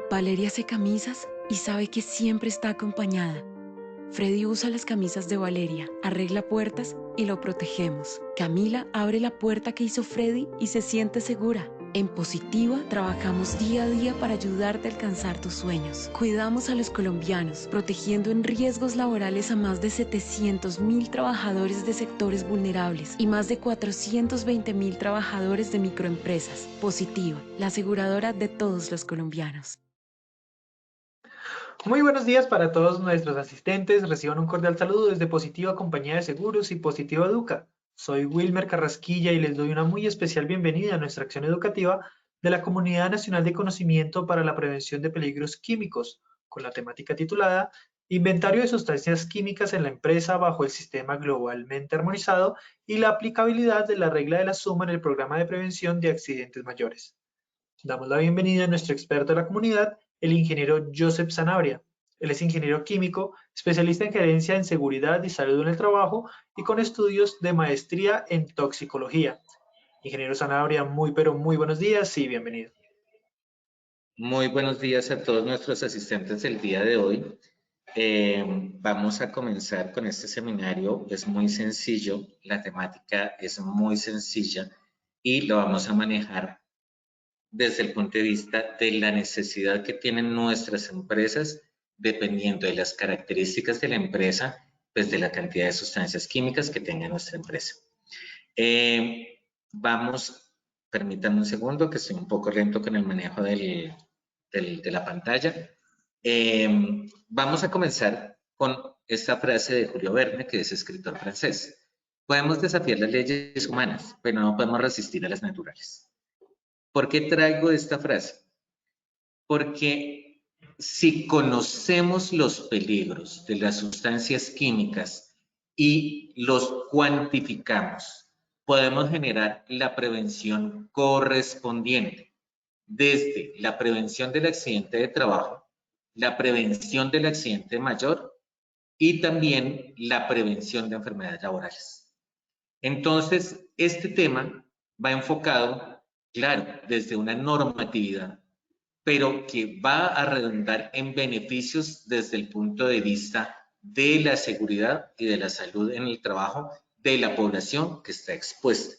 Valeria hace camisas y sabe que siempre está acompañada. Freddy usa las camisas de Valeria, arregla puertas y lo protegemos. Camila abre la puerta que hizo Freddy y se siente segura. En Positiva trabajamos día a día para ayudarte a alcanzar tus sueños. Cuidamos a los colombianos, protegiendo en riesgos laborales a más de 700.000 trabajadores de sectores vulnerables y más de 420.000 trabajadores de microempresas. Positiva, la aseguradora de todos los colombianos. Muy buenos días para todos nuestros asistentes. Reciban un cordial saludo desde Positiva Compañía de Seguros y Positiva Educa. Soy Wilmer Carrasquilla y les doy una muy especial bienvenida a nuestra acción educativa de la Comunidad Nacional de Conocimiento para la Prevención de Peligros Químicos, con la temática titulada Inventario de sustancias químicas en la empresa bajo el sistema globalmente armonizado y la aplicabilidad de la regla de la suma en el programa de prevención de accidentes mayores. Damos la bienvenida a nuestro experto de la comunidad, el ingeniero Joseph Sanabria. Él es ingeniero químico, especialista en gerencia en seguridad y salud en el trabajo y con estudios de maestría en toxicología. Ingeniero Sanabria, muy buenos días y bienvenido. Muy buenos días a todos nuestros asistentes del día de hoy. Vamos a comenzar con este seminario. Es muy sencillo, la temática es muy sencilla y lo vamos a manejar desde el punto de vista de la necesidad que tienen nuestras empresas, dependiendo de las características de la empresa, pues de la cantidad de sustancias químicas que tenga nuestra empresa. Permítanme un segundo, que estoy un poco lento con el manejo de la pantalla. Vamos a comenzar con esta frase de Julio Verne, que es escritor francés. Podemos desafiar las leyes humanas, pero no podemos resistir a las naturales. ¿Por qué traigo esta frase? Porque si conocemos los peligros de las sustancias químicas y los cuantificamos, podemos generar la prevención correspondiente, desde la prevención del accidente de trabajo, la prevención del accidente mayor y también la prevención de enfermedades laborales. Entonces, este tema va enfocado, claro, desde una normatividad, pero que va a redundar en beneficios desde el punto de vista de la seguridad y de la salud en el trabajo de la población que está expuesta.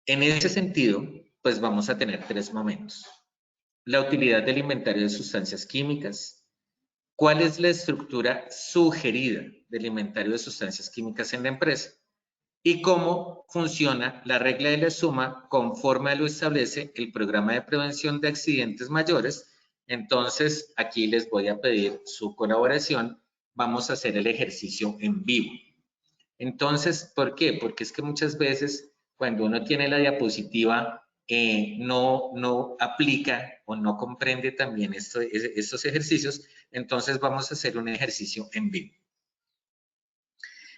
En ese sentido, pues vamos a tener tres momentos. La utilidad del inventario de sustancias químicas, cuál es la estructura sugerida del inventario de sustancias químicas en la empresa y cómo funciona la regla de la suma conforme lo establece el programa de prevención de accidentes mayores. Entonces, aquí les voy a pedir su colaboración. Vamos a hacer el ejercicio en vivo. Entonces, ¿por qué? Porque es que muchas veces cuando uno tiene la diapositiva no aplica o no comprende también estos ejercicios, entonces vamos a hacer un ejercicio en vivo.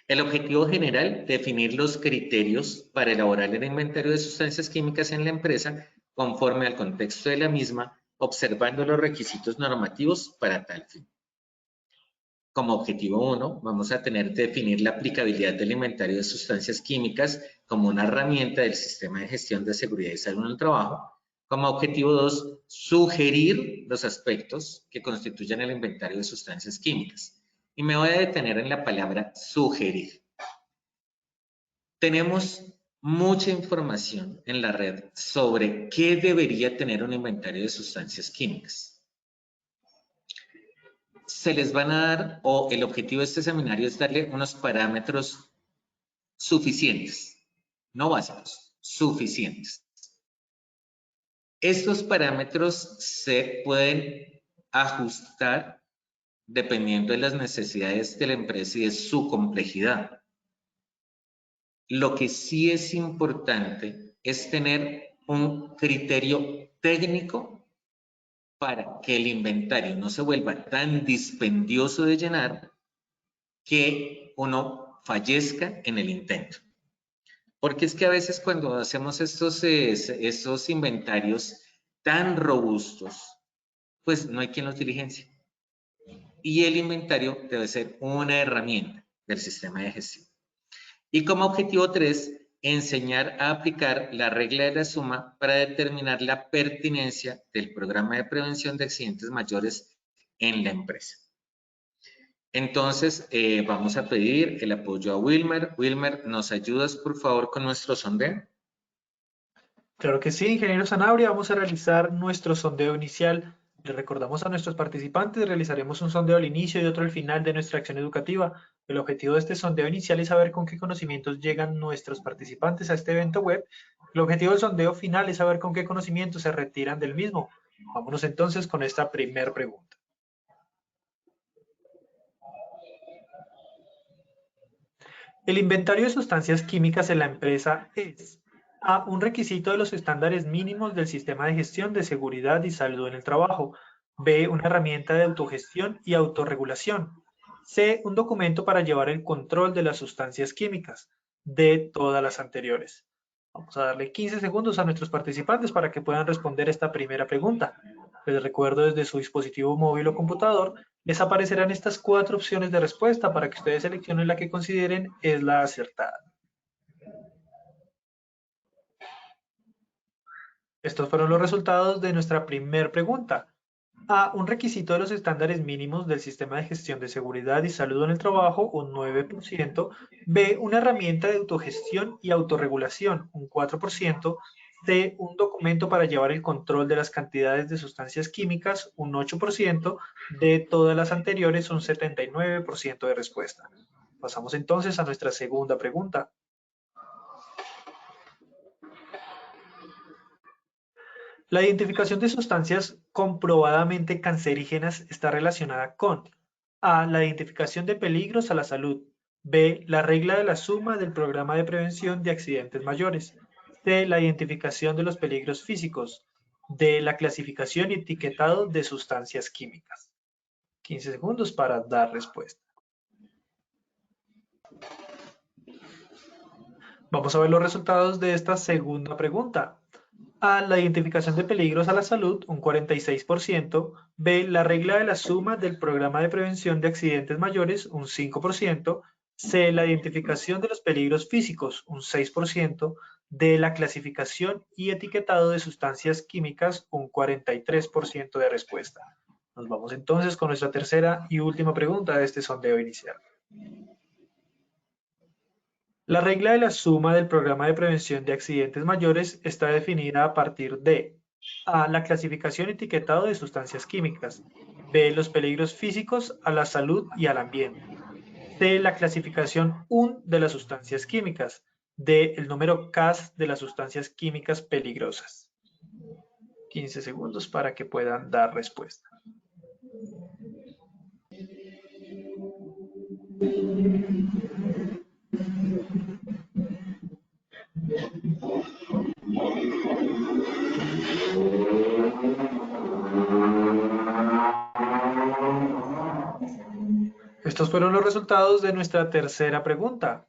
El objetivo general, definir los criterios para elaborar el inventario de sustancias químicas en la empresa conforme al contexto de la misma, observando los requisitos normativos para tal fin. Como objetivo 1, vamos a definir la aplicabilidad del inventario de sustancias químicas como una herramienta del sistema de gestión de seguridad y salud en el trabajo. Como objetivo 2, sugerir los aspectos que constituyen el inventario de sustancias químicas. Y me voy a detener en la palabra sugerir. Tenemos mucha información en la red sobre qué debería tener un inventario de sustancias químicas. Se les van a dar, o el objetivo de este seminario es darle unos parámetros suficientes, no básicos, suficientes. Estos parámetros se pueden ajustar dependiendo de las necesidades de la empresa y de su complejidad. Lo que sí es importante es tener un criterio técnico para que el inventario no se vuelva tan dispendioso de llenar que uno fallezca en el intento. Porque es que a veces cuando hacemos estos inventarios tan robustos, pues no hay quien los diligencie. Y el inventario debe ser una herramienta del sistema de gestión. Y como objetivo 3, enseñar a aplicar la regla de la suma para determinar la pertinencia del programa de prevención de accidentes mayores en la empresa. Entonces, vamos a pedir el apoyo a Wilmer. Wilmer, ¿nos ayudas, por favor, con nuestro sondeo? Claro que sí, ingeniero Sanabria, vamos a realizar nuestro sondeo inicial. Le recordamos a nuestros participantes, realizaremos un sondeo al inicio y otro al final de nuestra acción educativa. El objetivo de este sondeo inicial es saber con qué conocimientos llegan nuestros participantes a este evento web. El objetivo del sondeo final es saber con qué conocimientos se retiran del mismo. Vámonos entonces con esta primera pregunta. El inventario de sustancias químicas en la empresa es: A. Un requisito de los estándares mínimos del sistema de gestión de seguridad y salud en el trabajo. B. Una herramienta de autogestión y autorregulación. C. Un documento para llevar el control de las sustancias químicas. D. Todas las anteriores. Vamos a darle 15 segundos a nuestros participantes para que puedan responder esta primera pregunta. Les recuerdo, desde su dispositivo móvil o computador les aparecerán estas 4 opciones de respuesta para que ustedes seleccionen la que consideren es la acertada. Estos fueron los resultados de nuestra primera pregunta. A. Un requisito de los estándares mínimos del sistema de gestión de seguridad y salud en el trabajo, un 9%. B. Una herramienta de autogestión y autorregulación, un 4%. C. Un documento para llevar el control de las cantidades de sustancias químicas, un 8%. D. Todas las anteriores, un 79% de respuesta. Pasamos entonces a nuestra segunda pregunta. La identificación de sustancias comprobadamente cancerígenas está relacionada con: A. La identificación de peligros a la salud. B. La regla de la suma del programa de prevención de accidentes mayores. C. La identificación de los peligros físicos. D. La clasificación y etiquetado de sustancias químicas. 15 segundos para dar respuesta. Vamos a ver los resultados de esta segunda pregunta. A. La identificación de peligros a la salud, un 46%. B. La regla de la suma del programa de prevención de accidentes mayores, un 5%. C. La identificación de los peligros físicos, un 6%. D. La clasificación y etiquetado de sustancias químicas, un 43% de respuesta. Nos vamos entonces con nuestra tercera y última pregunta de este sondeo inicial. La regla de la suma del programa de prevención de accidentes mayores está definida a partir de: A. La clasificación y etiquetado de sustancias químicas. B. Los peligros físicos a la salud y al ambiente. C. La clasificación UN de las sustancias químicas. D. El número CAS de las sustancias químicas peligrosas. 15 segundos para que puedan dar respuesta. Estos fueron los resultados de nuestra tercera pregunta.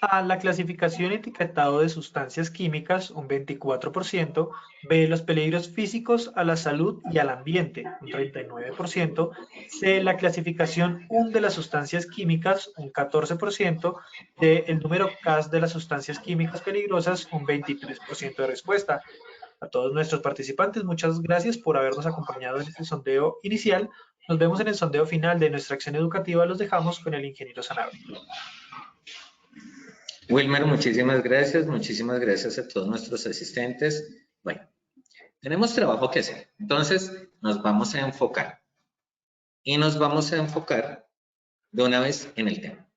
A. La clasificación y etiquetado de sustancias químicas, un 24%. B. Los peligros físicos a la salud y al ambiente, un 39%. C. La clasificación UN de las sustancias químicas, un 14%. D. El número CAS de las sustancias químicas peligrosas, un 23% de respuesta. A todos nuestros participantes, muchas gracias por habernos acompañado en este sondeo inicial. Nos vemos en el sondeo final de nuestra acción educativa. Los dejamos con el ingeniero Sanabria. Wilmer, muchísimas gracias a todos nuestros asistentes. Bueno, tenemos trabajo que hacer, entonces nos vamos a enfocar. Y nos vamos a enfocar de una vez en el tema.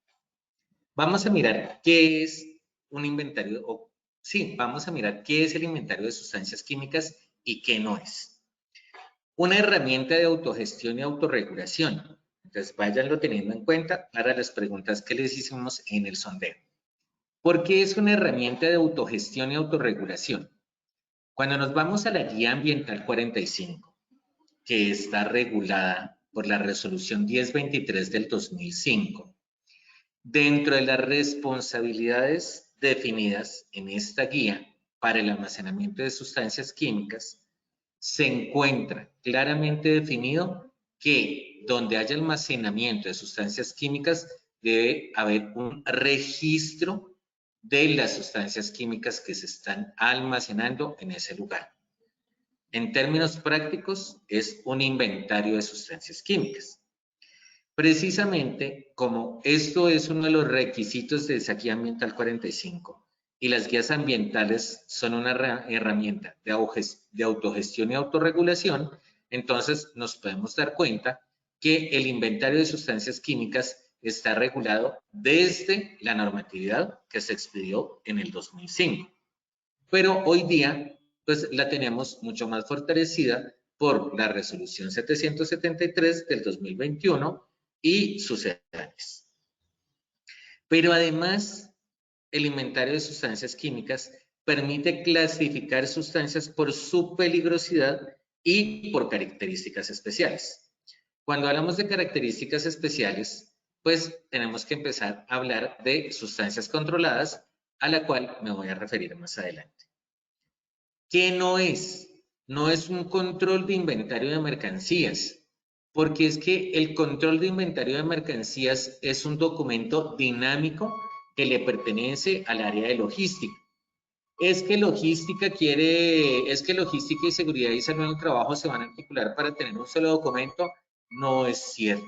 Vamos a mirar qué es un inventario, vamos a mirar qué es el inventario de sustancias químicas y qué no es. Una herramienta de autogestión y autorregulación. Entonces, váyanlo teniendo en cuenta para las preguntas que les hicimos en el sondeo. ¿Por qué es una herramienta de autogestión y autorregulación? Cuando nos vamos a la Guía Ambiental 45, que está regulada por la Resolución 1023 del 2005, dentro de las responsabilidades definidas en esta guía para el almacenamiento de sustancias químicas, se encuentra claramente definido que donde haya almacenamiento de sustancias químicas debe haber un registro de las sustancias químicas que se están almacenando en ese lugar. En términos prácticos, es un inventario de sustancias químicas. Precisamente como esto es uno de los requisitos de esa guía ambiental 45 y las guías ambientales son una herramienta de autogestión y autorregulación, entonces nos podemos dar cuenta que el inventario de sustancias químicas está regulado desde la normatividad que se expidió en el 2005. Pero hoy día, pues la tenemos mucho más fortalecida por la resolución 773 del 2021 y sucedáneas. Pero además, el inventario de sustancias químicas permite clasificar sustancias por su peligrosidad y por características especiales. Cuando hablamos de características especiales, pues tenemos que empezar a hablar de sustancias controladas, a la cual me voy a referir más adelante. ¿Qué no es? No es un control de inventario de mercancías, porque es que el control de inventario de mercancías es un documento dinámico que le pertenece al área de logística. Es que logística y seguridad y salud en el trabajo se van a articular para tener un solo documento. No es cierto.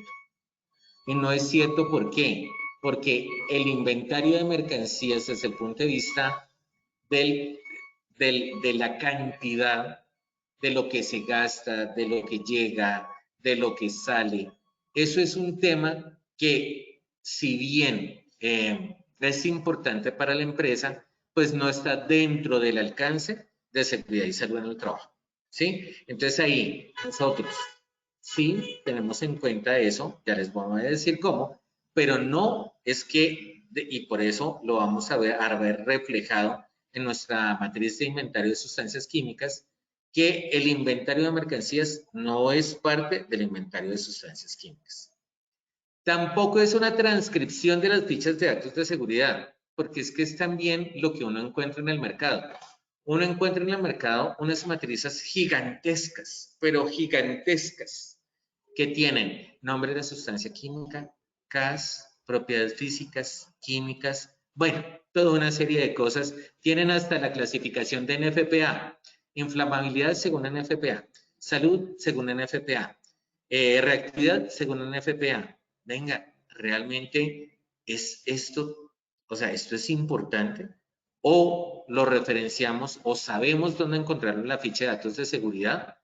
Y no es cierto, ¿por qué? Porque el inventario de mercancías desde el punto de vista de la cantidad, de lo que se gasta, de lo que llega, de lo que sale, eso es un tema que, si bien es importante para la empresa, pues no está dentro del alcance de seguridad y salud en el trabajo, ¿sí? Entonces ahí nosotros sí tenemos en cuenta eso, ya les voy a decir cómo, pero no es que, y por eso lo vamos a ver reflejado en nuestra matriz de inventario de sustancias químicas, que el inventario de mercancías no es parte del inventario de sustancias químicas. Tampoco es una transcripción de las fichas de actos de seguridad, porque es que es también lo que uno encuentra en el mercado. Uno encuentra en el mercado unas matrices gigantescas, pero gigantescas, que tienen nombre de sustancia química, CAS, propiedades físicas, químicas, bueno, toda una serie de cosas. Tienen hasta la clasificación de NFPA, inflamabilidad según NFPA, salud según NFPA, reactividad según NFPA. Venga, realmente es esto, o sea, esto es importante, o lo referenciamos o sabemos dónde encontrarlo en la ficha de datos de seguridad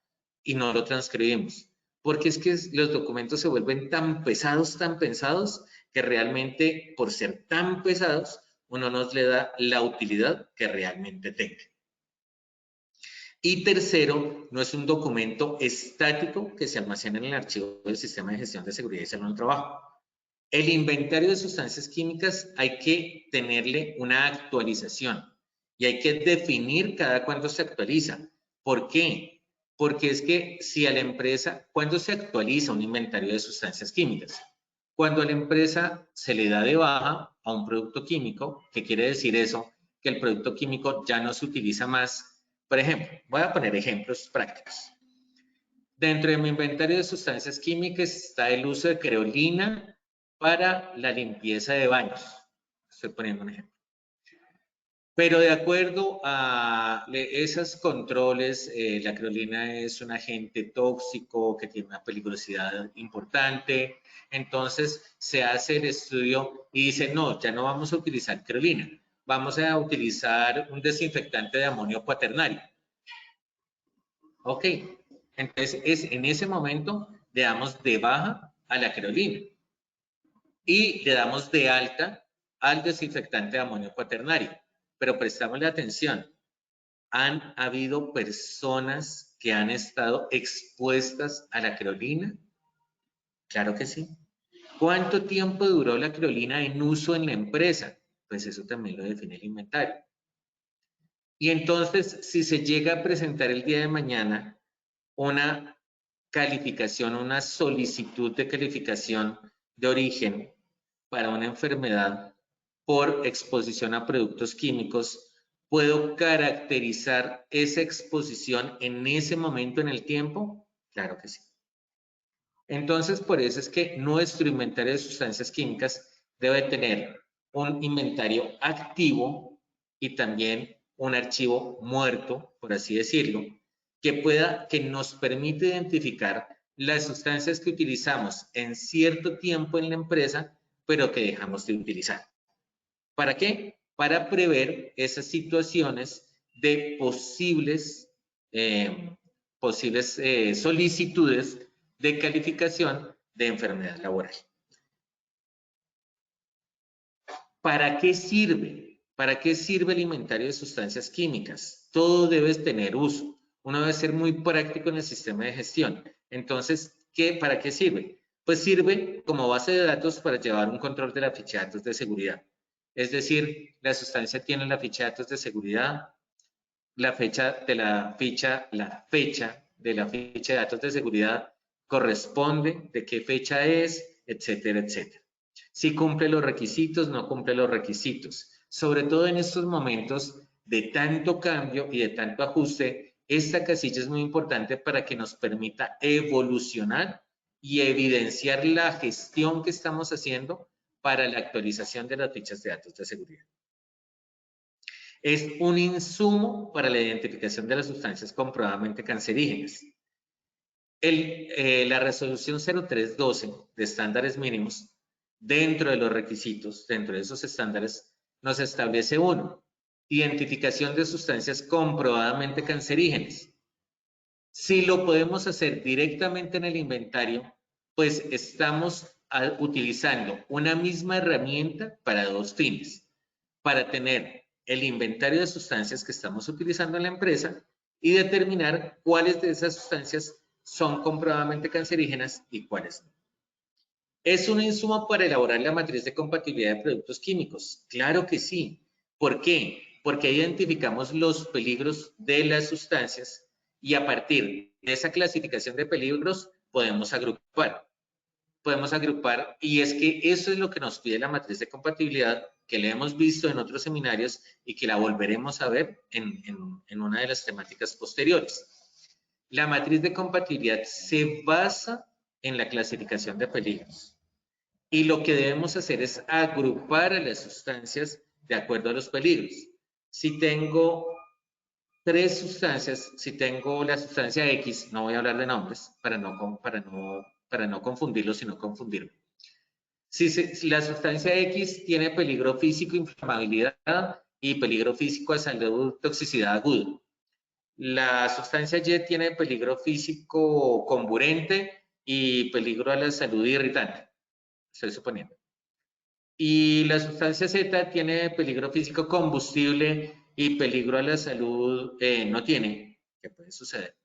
y no lo transcribimos. Porque es que los documentos se vuelven tan pesados, que realmente por ser tan pesados, uno no le da la utilidad que realmente tenga. Y tercero, no es un documento estático que se almacena en el archivo del Sistema de Gestión de Seguridad y Salud en el Trabajo. El inventario de sustancias químicas hay que tenerle una actualización y hay que definir cada cuánto se actualiza. ¿Por qué? Porque es que si a la empresa, ¿cuándo se actualiza un inventario de sustancias químicas? Cuando a la empresa se le da de baja a un producto químico, ¿qué quiere decir eso? Que el producto químico ya no se utiliza más. Por ejemplo, voy a poner ejemplos prácticos. Dentro de mi inventario de sustancias químicas está el uso de creolina para la limpieza de baños. Estoy poniendo un ejemplo. Pero de acuerdo a esos controles, la creolina es un agente tóxico que tiene una peligrosidad importante. Entonces se hace el estudio y dice, no, ya no vamos a utilizar creolina. Vamos a utilizar un desinfectante de amonio cuaternario. Ok, entonces en ese momento le damos de baja a la creolina y le damos de alta al desinfectante de amonio cuaternario. Pero prestámosle atención, ¿han habido personas que han estado expuestas a la creolina? Claro que sí. ¿Cuánto tiempo duró la creolina en uso en la empresa? Pues eso también lo define el inventario. Y entonces, si se llega a presentar el día de mañana una calificación, una solicitud de calificación de origen para una enfermedad por exposición a productos químicos, ¿puedo caracterizar esa exposición en ese momento en el tiempo? Claro que sí. Entonces, por eso es que nuestro inventario de sustancias químicas debe tener un inventario activo y también un archivo muerto, por así decirlo, que nos permite identificar las sustancias que utilizamos en cierto tiempo en la empresa, pero que dejamos de utilizar. ¿Para qué? Para prever esas situaciones de posibles solicitudes de calificación de enfermedad laboral. ¿Para qué sirve? ¿Para qué sirve el inventario de sustancias químicas? Todo debe tener uso. Uno debe ser muy práctico en el sistema de gestión. Entonces, ¿para qué sirve? Pues sirve como base de datos para llevar un control de la ficha de datos de seguridad. Es decir, la sustancia tiene la ficha de datos de seguridad, la fecha de la ficha de datos de seguridad corresponde, de qué fecha es, etcétera, etcétera. Si cumple los requisitos, no cumple los requisitos. Sobre todo en estos momentos de tanto cambio y de tanto ajuste, esta casilla es muy importante para que nos permita evolucionar y evidenciar la gestión que estamos haciendo para la actualización de las fichas de datos de seguridad. Es un insumo para la identificación de las sustancias comprobadamente cancerígenas. La resolución 0312 de estándares mínimos, dentro de los requisitos, dentro de esos estándares, nos establece uno, identificación de sustancias comprobadamente cancerígenas. Si lo podemos hacer directamente en el inventario, pues estamos utilizando una misma herramienta para dos fines, para tener el inventario de sustancias que estamos utilizando en la empresa y determinar cuáles de esas sustancias son comprobadamente cancerígenas y cuáles no. ¿Es un insumo para elaborar la matriz de compatibilidad de productos químicos? Claro que sí. ¿Por qué? Porque identificamos los peligros de las sustancias y a partir de esa clasificación de peligros podemos agrupar. Y es que eso es lo que nos pide la matriz de compatibilidad, que le hemos visto en otros seminarios y que la volveremos a ver en una de las temáticas posteriores. La matriz de compatibilidad se basa en la clasificación de peligros y lo que debemos hacer es agrupar a las sustancias de acuerdo a los peligros. Si tengo tres sustancias, si tengo la sustancia X, no voy a hablar de nombres para no confundirlos, sino confundirme. Si la sustancia X tiene peligro físico, inflamabilidad y peligro físico a salud, toxicidad aguda. La sustancia Y tiene peligro físico comburente y peligro a la salud irritante, estoy suponiendo. Y la sustancia Z tiene peligro físico combustible y peligro a la salud no tiene. ¿Qué puede suceder?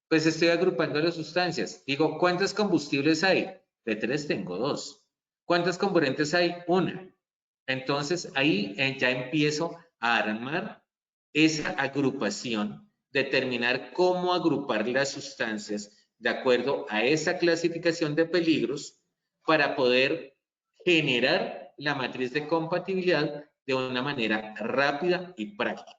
Pues estoy agrupando las sustancias. Digo, ¿cuántos combustibles hay? De 3 tengo 2. ¿Cuántas comburentes hay? 1. Entonces ahí ya empiezo a armar esa agrupación, determinar cómo agrupar las sustancias de acuerdo a esa clasificación de peligros para poder generar la matriz de compatibilidad de una manera rápida y práctica.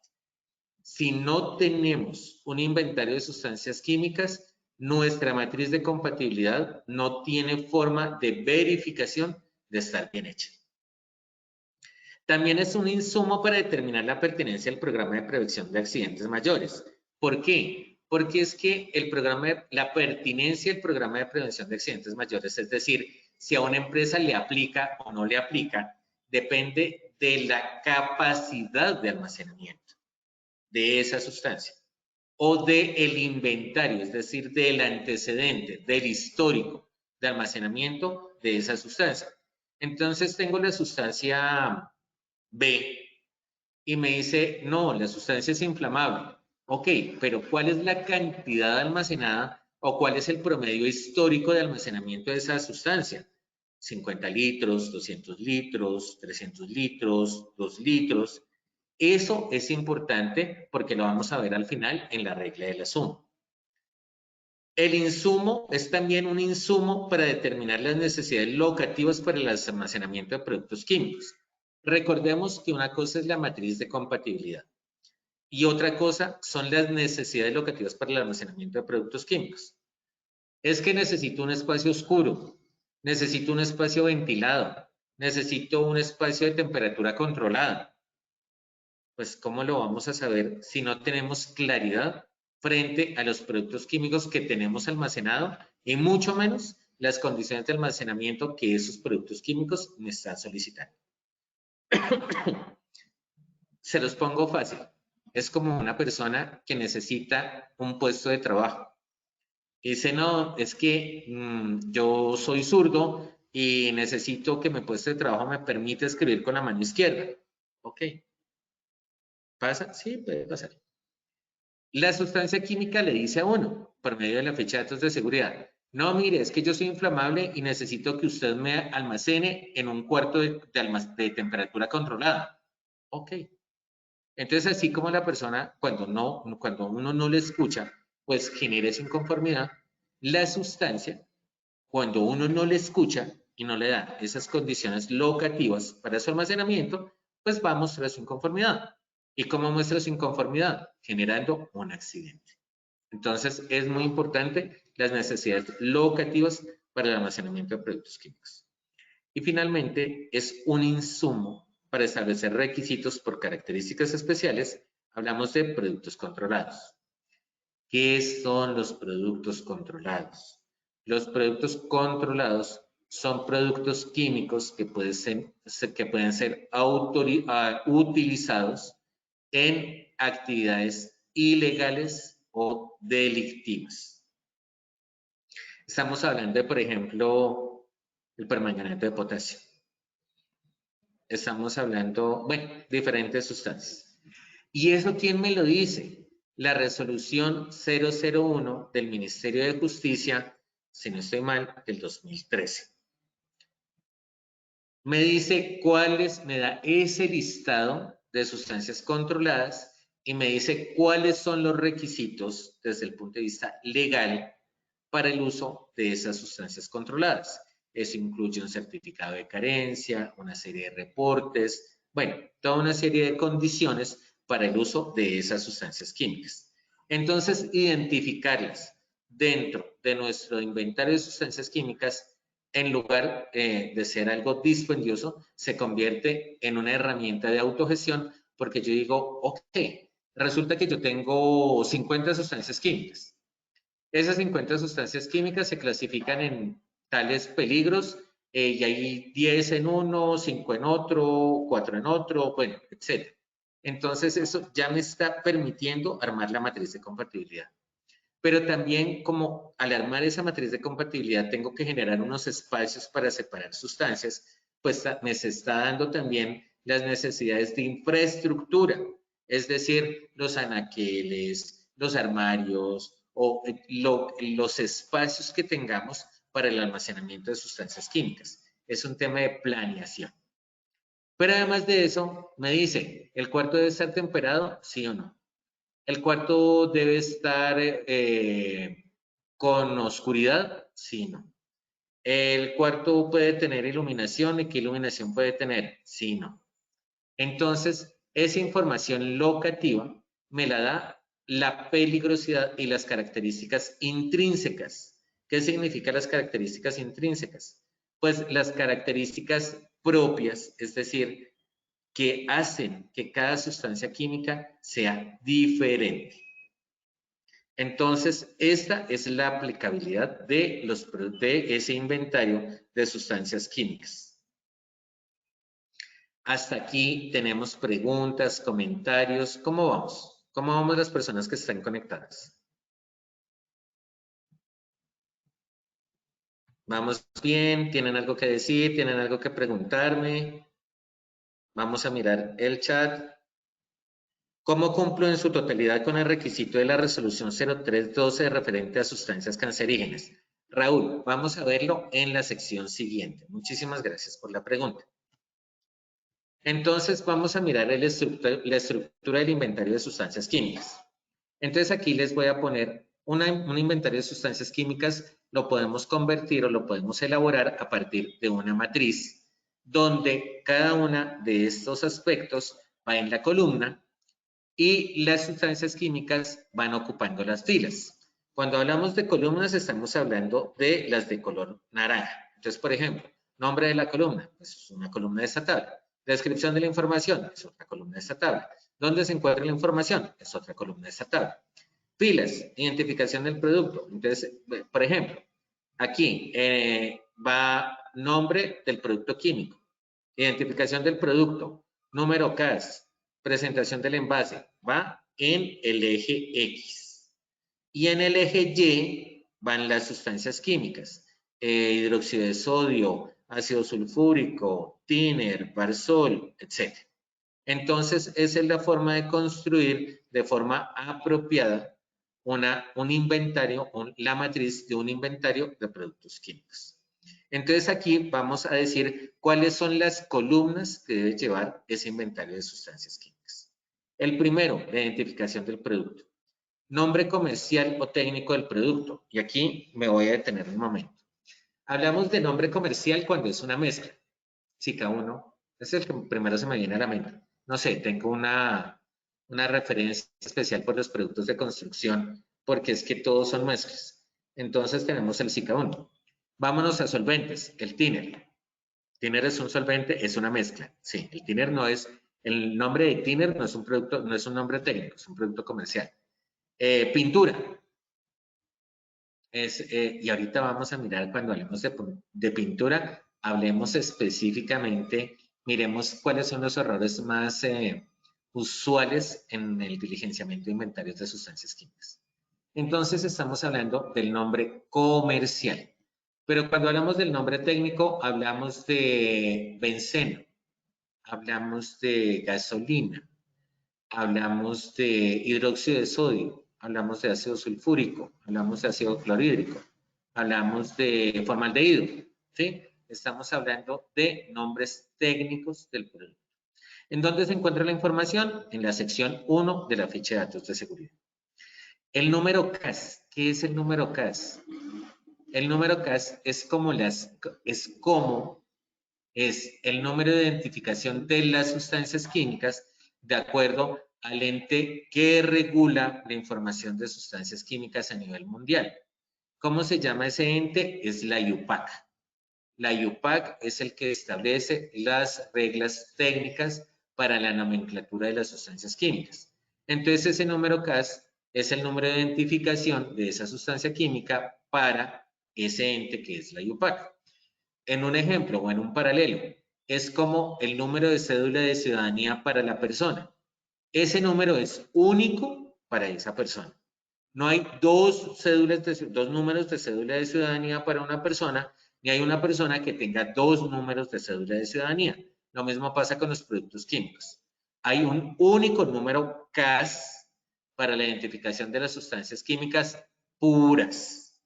Si no tenemos un inventario de sustancias químicas, nuestra matriz de compatibilidad no tiene forma de verificación de estar bien hecha. También es un insumo para determinar la pertenencia al programa de prevención de accidentes mayores. ¿Por qué? Porque es que la pertinencia al programa de prevención de accidentes mayores, es decir, si a una empresa le aplica o no le aplica, depende de la capacidad de almacenamiento de esa sustancia o del inventario, es decir, del antecedente, del histórico de almacenamiento de esa sustancia. Entonces tengo la sustancia B y me dice, no, la sustancia es inflamable. Ok, pero ¿cuál es la cantidad almacenada o cuál es el promedio histórico de almacenamiento de esa sustancia? 50 litros, 200 litros, 300 litros, 2 litros. Eso es importante porque lo vamos a ver al final en la regla de la suma. El insumo es también un insumo para determinar las necesidades locativas para el almacenamiento de productos químicos. Recordemos que una cosa es la matriz de compatibilidad y otra cosa son las necesidades locativas para el almacenamiento de productos químicos. Es que necesito un espacio oscuro, necesito un espacio ventilado, necesito un espacio de temperatura controlada. Pues, ¿cómo lo vamos a saber si no tenemos claridad frente a los productos químicos que tenemos almacenado y mucho menos las condiciones de almacenamiento que esos productos químicos me están solicitando? Se los pongo fácil. Es como una persona que necesita un puesto de trabajo. Dice, no, es que yo soy zurdo y necesito que mi puesto de trabajo me permita escribir con la mano izquierda. Ok. ¿Pasa? Sí, puede pasar. La sustancia química le dice a uno, por medio de la fecha de datos de seguridad, no, mire, es que yo soy inflamable y necesito que usted me almacene en un cuarto de temperatura controlada. Ok. Entonces, así como la persona, cuando uno no le escucha, pues genera esa inconformidad, la sustancia, cuando uno no le escucha y no le da esas condiciones locativas para su almacenamiento, pues va a mostrar su inconformidad. ¿Y cómo muestra su inconformidad? Generando un accidente. Entonces, es muy importante las necesidades locativas para el almacenamiento de productos químicos. Y finalmente, es un insumo para establecer requisitos por características especiales. Hablamos de productos controlados. ¿Qué son los productos controlados? Los productos controlados son productos químicos que pueden ser utilizados en actividades ilegales o delictivas. Estamos hablando de, por ejemplo, el permanganato de potasio. Estamos hablando, bueno, diferentes sustancias. ¿Y eso quién me lo dice? La resolución 001 del Ministerio de Justicia, si no estoy mal, del 2013. Me dice cuáles, me da ese listado de sustancias controladas y me dice cuáles son los requisitos desde el punto de vista legal para el uso de esas sustancias controladas. Eso incluye un certificado de carencia, una serie de reportes, bueno, toda una serie de condiciones para el uso de esas sustancias químicas. Entonces, identificarlas dentro de nuestro inventario de sustancias químicas, en lugar de ser algo dispendioso, se convierte en una herramienta de autogestión, porque yo digo, ok, resulta que yo tengo 50 sustancias químicas. Esas 50 sustancias químicas se clasifican en tales peligros y hay 10 en uno, 5 en otro, 4 en otro, bueno, etc. Entonces, eso ya me está permitiendo armar la matriz de compatibilidad. Pero también, como al armar esa matriz de compatibilidad tengo que generar unos espacios para separar sustancias, pues me se está dando también las necesidades de infraestructura, es decir, los anaqueles, los armarios o los espacios que tengamos para el almacenamiento de sustancias químicas. Es un tema de planeación. Pero además de eso, me dice, ¿el cuarto debe estar temperado? ¿Sí o no? ¿El cuarto debe estar con oscuridad? Sí, no. ¿El cuarto puede tener iluminación? ¿Y qué iluminación puede tener? Sí, no. Entonces, esa información locativa me la da la peligrosidad y las características intrínsecas. ¿Qué significa las características intrínsecas? Pues las características propias, es decir, que hacen que cada sustancia química sea diferente. Entonces, esta es la aplicabilidad de ese inventario de sustancias químicas. Hasta aquí tenemos preguntas, comentarios. ¿Cómo vamos? ¿Cómo vamos las personas que están conectadas? ¿Vamos bien? ¿Tienen algo que decir? ¿Tienen algo que preguntarme? Vamos a mirar el chat. ¿Cómo cumplo en su totalidad con el requisito de la resolución 0312 referente a sustancias cancerígenas? Raúl, vamos a verlo en la sección siguiente. Muchísimas gracias por la pregunta. Entonces, vamos a mirar la estructura del inventario de sustancias químicas. Entonces, aquí les voy a poner un inventario de sustancias químicas. Lo podemos convertir o lo podemos elaborar a partir de una matriz, donde cada una de estos aspectos va en la columna y las sustancias químicas van ocupando las filas. Cuando hablamos de columnas, estamos hablando de las de color naranja. Entonces, por ejemplo, Nombre de la columna, pues es una columna de esta tabla. Descripción de la información, es otra columna de esta tabla. ¿Dónde se encuentra la información? Es otra columna de esta tabla. Filas, identificación del producto. Entonces, por ejemplo, aquí va nombre del producto químico, identificación del producto, número CAS, presentación del envase, va en el eje X. Y en el eje Y van las sustancias químicas, hidróxido de sodio, ácido sulfúrico, thinner, barsol, etc. Entonces, esa es la forma de construir de forma apropiada un inventario, la matriz de un inventario de productos químicos. Entonces, aquí vamos a decir cuáles son las columnas que debe llevar ese inventario de sustancias químicas. El primero, la identificación del producto. Nombre comercial o técnico del producto. Y aquí me voy a detener un momento. Hablamos de nombre comercial cuando es una mezcla. Sí, cada uno. Es el que primero se me viene a la mente. No sé, tengo una referencia especial por los productos de construcción, porque es que todos son mezclas. Entonces tenemos el SICA 1. Vámonos a solventes, el thinner. Thinner es un solvente, es una mezcla. Sí, el thinner no es, el nombre de thinner no es un producto, no es un nombre técnico, es un producto comercial. Pintura. Y ahorita vamos a mirar cuando hablemos de pintura, hablemos específicamente, miremos cuáles son los errores más usuales en el diligenciamiento de inventarios de sustancias químicas. Entonces estamos hablando del nombre comercial, pero cuando hablamos del nombre técnico hablamos de benceno, hablamos de gasolina, hablamos de hidróxido de sodio, hablamos de ácido sulfúrico, hablamos de ácido clorhídrico, hablamos de formaldehído, ¿sí? Estamos hablando de nombres técnicos del producto. ¿En dónde se encuentra la información? En la sección 1 de la ficha de datos de seguridad. El número CAS, ¿qué es el número CAS? El número CAS es el número de identificación de las sustancias químicas de acuerdo al ente que regula la información de sustancias químicas a nivel mundial. ¿Cómo se llama ese ente? Es la IUPAC. La IUPAC es el que establece las reglas técnicas para la nomenclatura de las sustancias químicas. Entonces, ese número CAS es el número de identificación de esa sustancia química para ese ente que es la IUPAC. En un ejemplo o en un paralelo, es como el número de cédula de ciudadanía para la persona. Ese número es único para esa persona. No hay dos números de cédula de ciudadanía para una persona, ni hay una persona que tenga dos números de cédula de ciudadanía. Lo mismo pasa con los productos químicos. Hay un único número CAS para la identificación de las sustancias químicas puras.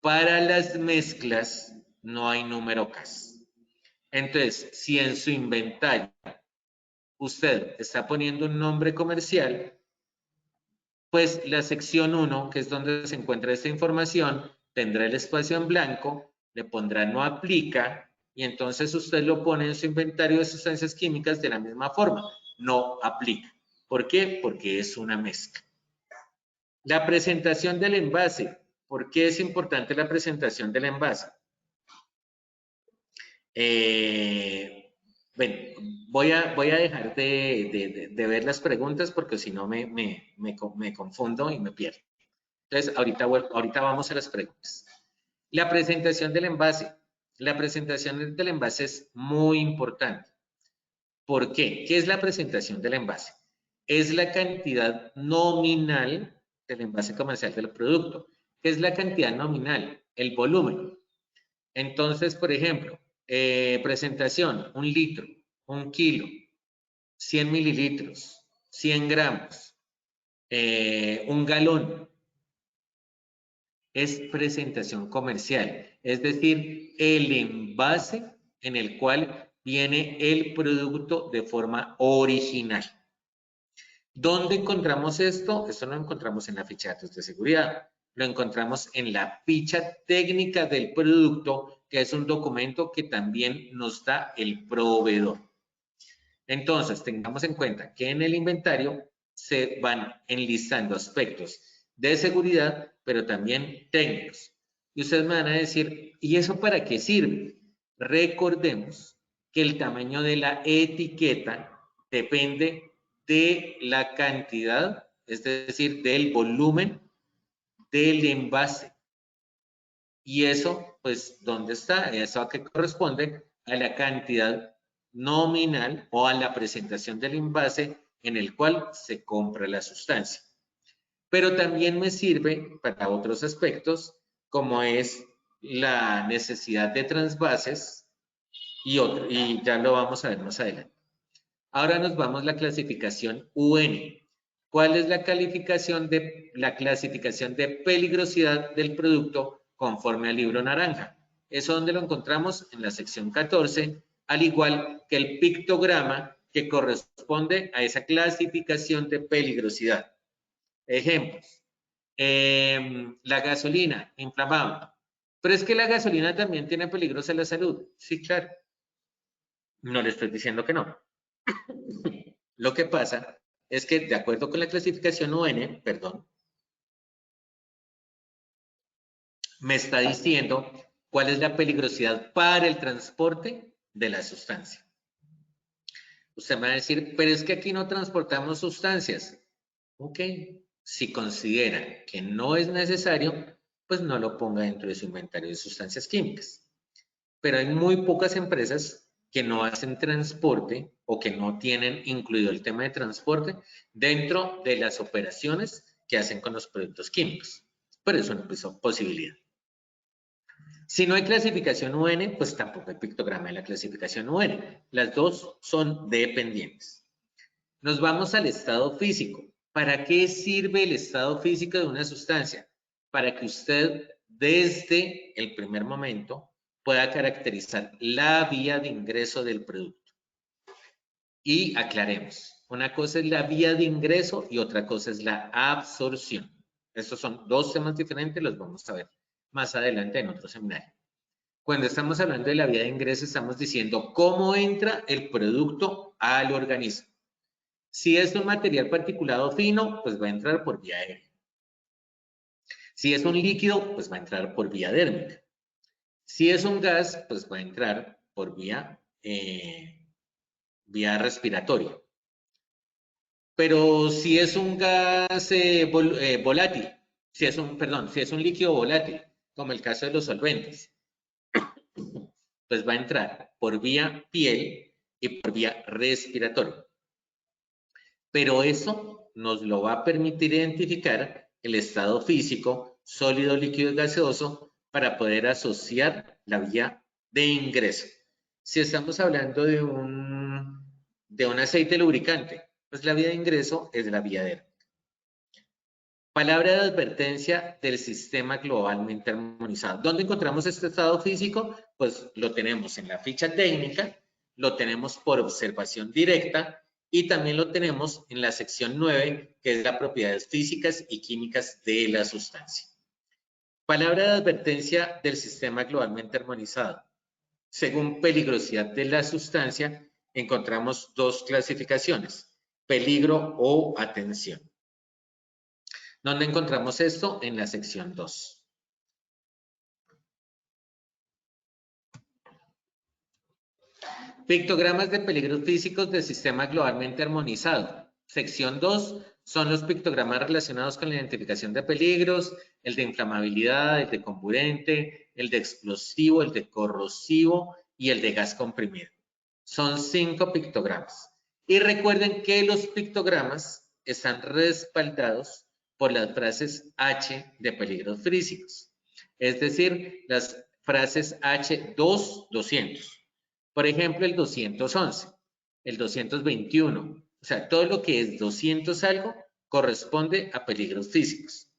Para las mezclas no hay número CAS. Entonces, si en su inventario usted está poniendo un nombre comercial, pues la sección 1, que es donde se encuentra esta información, tendrá el espacio en blanco, le pondrá no aplica, y entonces usted lo pone en su inventario de sustancias químicas de la misma forma, no aplica. ¿Por qué? Porque es una mezcla. La presentación del envase. ¿Por qué es importante la presentación del envase? Bueno, voy a dejar de ver las preguntas porque si no me confundo y me pierdo. Entonces, ahorita vamos a las preguntas. La presentación del envase. La presentación del envase es muy importante. ¿Por qué? ¿Qué es la presentación del envase? Es la cantidad nominal del envase comercial del producto. ¿Qué es la cantidad nominal? El volumen. Entonces, por ejemplo, presentación, 1 litro, 1 kilo, 100 mililitros, 100 gramos, 1 galón. Es presentación comercial, es decir, el envase en el cual viene el producto de forma original. ¿Dónde encontramos esto? Esto lo encontramos en la ficha de datos de seguridad. Lo encontramos en la ficha técnica del producto, que es un documento que también nos da el proveedor. Entonces, tengamos en cuenta que en el inventario se van enlistando aspectos de seguridad, pero también técnicos. Y ustedes me van a decir, ¿y eso para qué sirve? Recordemos que el tamaño de la etiqueta depende de la cantidad, es decir, del volumen del envase. Y eso, pues, ¿dónde está? Eso a qué corresponde a la cantidad nominal o a la presentación del envase en el cual se compra la sustancia. Pero también me sirve para otros aspectos, como es la necesidad de transvases y ya lo vamos a ver más adelante. Ahora nos vamos a la clasificación UN. ¿Cuál es la clasificación de peligrosidad del producto conforme al libro naranja? Eso donde lo encontramos en la sección 14, al igual que el pictograma que corresponde a esa clasificación de peligrosidad. Ejemplos. La gasolina inflamable. Pero es que la gasolina también tiene peligros a la salud. Sí, claro. No le estoy diciendo que no. Lo que pasa es que, de acuerdo con la clasificación UN, me está diciendo cuál es la peligrosidad para el transporte de la sustancia. Usted me va a decir, pero es que aquí no transportamos sustancias. Ok, si considera que no es necesario, pues no lo ponga dentro de su inventario de sustancias químicas. Pero hay muy pocas empresas que no hacen transporte o que no tienen incluido el tema de transporte dentro de las operaciones que hacen con los productos químicos. Pero es una posibilidad. Si no hay clasificación UN, pues tampoco hay pictograma de la clasificación UN. Las dos son dependientes. Nos vamos al estado físico. ¿Para qué sirve el estado físico de una sustancia? Para que usted desde el primer momento pueda caracterizar la vía de ingreso del producto. Y aclaremos, una cosa es la vía de ingreso y otra cosa es la absorción. Estos son dos temas diferentes, los vamos a ver más adelante en otro seminario. Cuando estamos hablando de la vía de ingreso, estamos diciendo cómo entra el producto al organismo. Si es un material particulado fino, pues va a entrar por vía aérea. Si es un líquido, pues va a entrar por vía dérmica. Si es un gas, pues va a entrar por vía respiratoria. Pero si es un gas volátil, si es un líquido volátil, como el caso de los solventes, pues va a entrar por vía piel y por vía respiratoria. Pero eso nos lo va a permitir identificar el estado físico, sólido, líquido y gaseoso para poder asociar la vía de ingreso. Si estamos hablando de un aceite lubricante, pues la vía de ingreso es la vía dérmica. Palabra de advertencia del sistema globalmente armonizado. ¿Dónde encontramos este estado físico? Pues lo tenemos en la ficha técnica, lo tenemos por observación directa y también lo tenemos en la sección 9, que es las propiedades físicas y químicas de la sustancia. Palabra de advertencia del sistema globalmente armonizado. Según peligrosidad de la sustancia, encontramos dos clasificaciones, peligro o atención. ¿Dónde encontramos esto? En la sección 2. Pictogramas de peligros físicos del sistema globalmente armonizado. Sección 2 son los pictogramas relacionados con la identificación de peligros, el de inflamabilidad, el de comburente, el de explosivo, el de corrosivo y el de gas comprimido. Son 5 pictogramas. Y recuerden que los pictogramas están respaldados por las frases H de peligros físicos. Es decir, las frases H200. Por ejemplo, el 211, el 221. O sea, todo lo que es 200 algo corresponde a peligros físicos.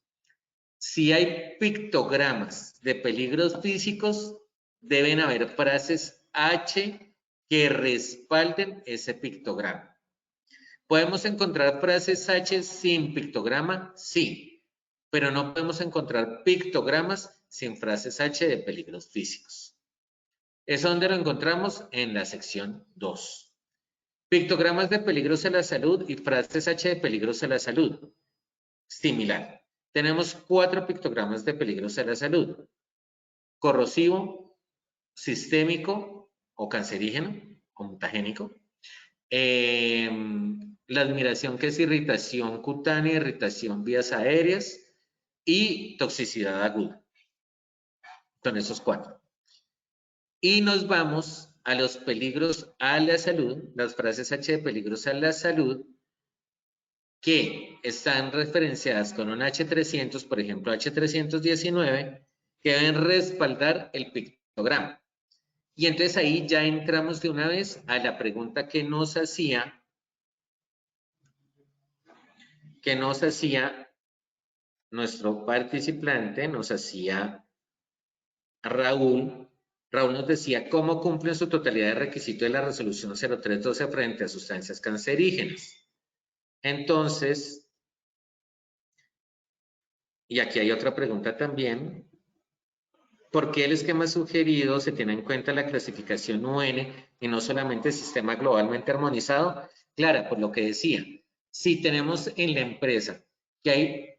Si hay pictogramas de peligros físicos, deben haber frases H que respalden ese pictograma. ¿Podemos encontrar frases H sin pictograma? Sí, pero no podemos encontrar pictogramas sin frases H de peligros físicos. Es donde lo encontramos en la sección 2. Pictogramas de peligros a la salud y frases H de peligros a la salud. Similar. Tenemos 4 pictogramas de peligros a la salud. Corrosivo, sistémico o cancerígeno o mutagénico. La admiración, que es irritación cutánea, irritación vías aéreas y toxicidad aguda. Son esos 4. Y nos vamos a los peligros a la salud, las frases H de peligros a la salud, que están referenciadas con un H300, por ejemplo H319, que deben respaldar el pictograma. Y entonces ahí ya entramos de una vez a la pregunta que nos hacía nuestro participante, nos hacía Raúl. Raúl nos decía cómo cumple en su totalidad el requisito de la resolución 0312 frente a sustancias cancerígenas. Entonces, y aquí hay otra pregunta también. ¿Por qué el esquema sugerido se tiene en cuenta la clasificación UN y no solamente el sistema globalmente armonizado? Clara, por lo que decía, si tenemos en la empresa que hay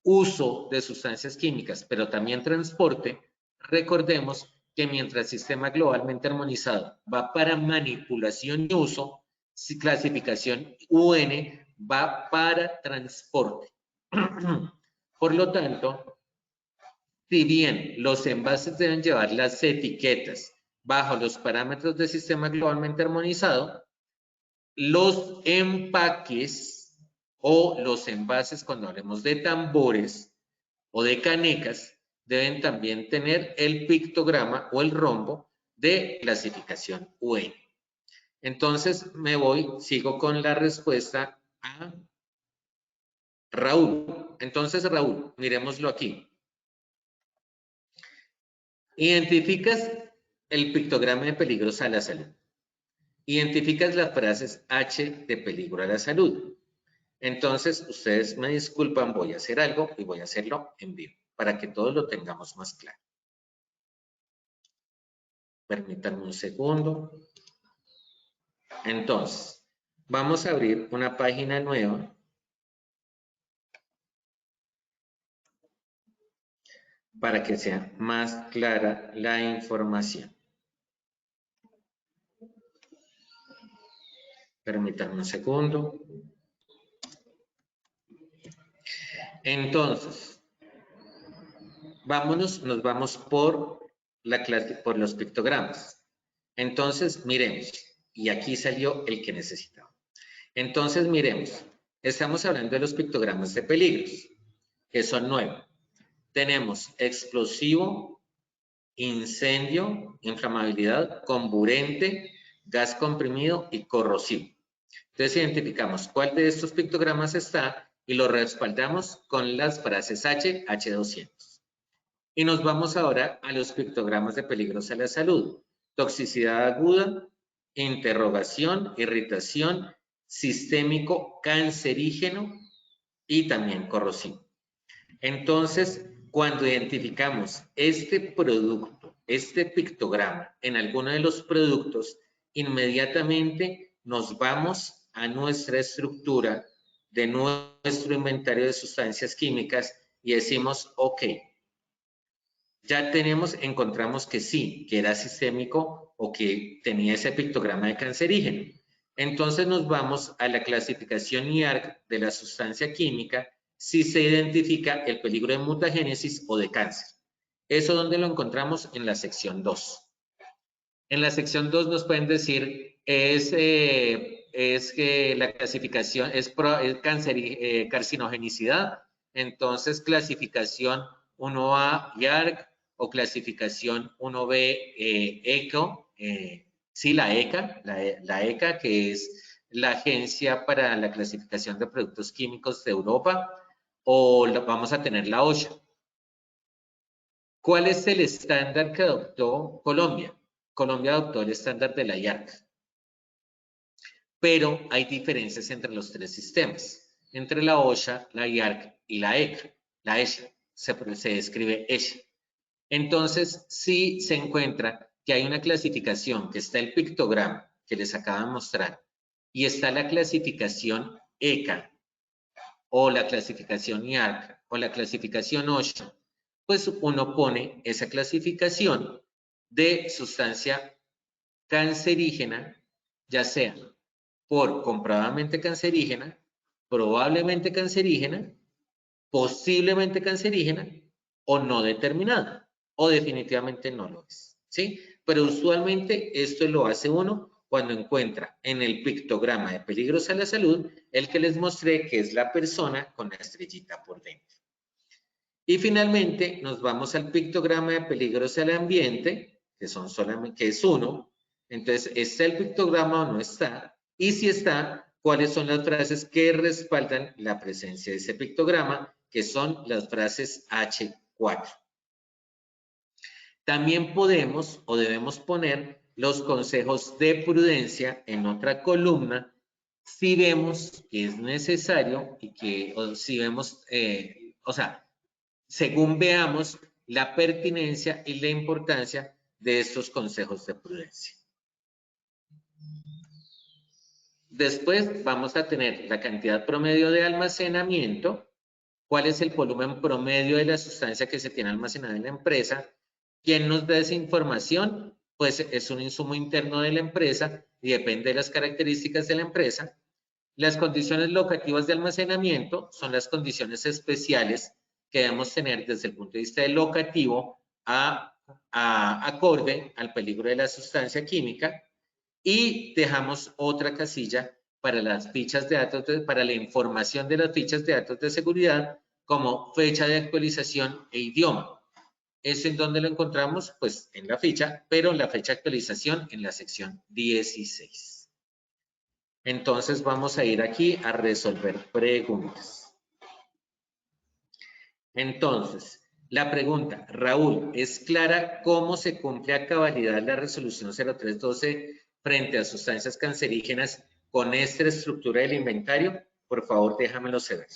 uso de sustancias químicas, pero también transporte, recordemos que mientras el sistema globalmente armonizado va para manipulación y uso, si clasificación UN va para transporte. Por lo tanto, si bien los envases deben llevar las etiquetas bajo los parámetros del sistema globalmente armonizado, los empaques o los envases, cuando hablemos de tambores o de canecas, deben también tener el pictograma o el rombo de clasificación UN. Entonces sigo con la respuesta a Raúl. Entonces, Raúl, miremoslo aquí. Identificas el pictograma de peligros a la salud. Identificas las frases H de peligro a la salud. Entonces, ustedes me disculpan, voy a hacer algo y voy a hacerlo en vivo para que todos lo tengamos más claro. Permítanme un segundo. Entonces, vamos a abrir una página nueva para que sea más clara la información. Permítanme un segundo. Entonces, nos vamos por los pictogramas. Entonces, miremos, y aquí salió el que necesitaba. Entonces, miremos, estamos hablando de los pictogramas de peligros, que son 9. Tenemos explosivo, incendio, inflamabilidad, comburente, gas comprimido y corrosivo. Entonces, identificamos cuál de estos pictogramas está y lo respaldamos con las frases H, H200. Y nos vamos ahora a los pictogramas de peligros a la salud. Toxicidad aguda, interrogación, irritación, sistémico, cancerígeno y también corrosivo. Entonces, cuando identificamos este producto, este pictograma en alguno de los productos, inmediatamente nos vamos a nuestra estructura de nuestro inventario de sustancias químicas y decimos, ok, ya encontramos que sí, que era sistémico o que tenía ese pictograma de cancerígeno. Entonces nos vamos a la clasificación IARC de la sustancia química si se identifica el peligro de mutagénesis o de cáncer. ¿Eso dónde lo encontramos? En la sección 2. En la sección 2 nos pueden decir es que la clasificación es carcinogenicidad, entonces clasificación 1A IARC o clasificación 1B ECO, sí, la ECA, la ECA, que es la Agencia para la Clasificación de Productos Químicos de Europa, o vamos a tener la OSHA. ¿Cuál es el estándar que adoptó Colombia? Colombia adoptó el estándar de la IARC. Pero hay diferencias entre los 3 sistemas, entre la OSHA, la IARC y la ECA. La ESHA, se escribe ESHA. Entonces, si se encuentra que hay una clasificación, que está el pictograma que les acabo de mostrar, y está la clasificación ECA, o la clasificación IARC, o la clasificación OSHA, pues uno pone esa clasificación de sustancia cancerígena, ya sea por comprobadamente cancerígena, probablemente cancerígena, posiblemente cancerígena o no determinada, o definitivamente no lo es, ¿sí? Pero usualmente esto lo hace uno cuando encuentra en el pictograma de peligros a la salud el que les mostré, que es la persona con la estrellita por dentro. Y finalmente nos vamos al pictograma de peligros al ambiente, que es uno. Entonces, ¿está el pictograma o no está? Y si está, ¿cuáles son las frases que respaldan la presencia de ese pictograma? Que son las frases H4. También podemos o debemos poner los consejos de prudencia en otra columna si vemos que es necesario y que, o si vemos, según veamos la pertinencia y la importancia de estos consejos de prudencia. Después vamos a tener la cantidad promedio de almacenamiento, cuál es el volumen promedio de la sustancia que se tiene almacenada en la empresa. ¿Quién nos da esa información? Pues es un insumo interno de la empresa y depende de las características de la empresa. Las condiciones locativas de almacenamiento son las condiciones especiales que debemos tener desde el punto de vista del locativo acorde al peligro de la sustancia química, y dejamos otra casilla para las fichas de datos, para la información de las fichas de datos de seguridad, como fecha de actualización e idioma. ¿Es en donde lo encontramos? Pues en la ficha, pero la fecha de actualización en la sección 16. Entonces vamos a ir aquí a resolver preguntas. Entonces, la pregunta, Raúl, ¿es clara cómo se cumple a cabalidad la resolución 0312 frente a sustancias cancerígenas con esta estructura del inventario? Por favor, déjamelo saber.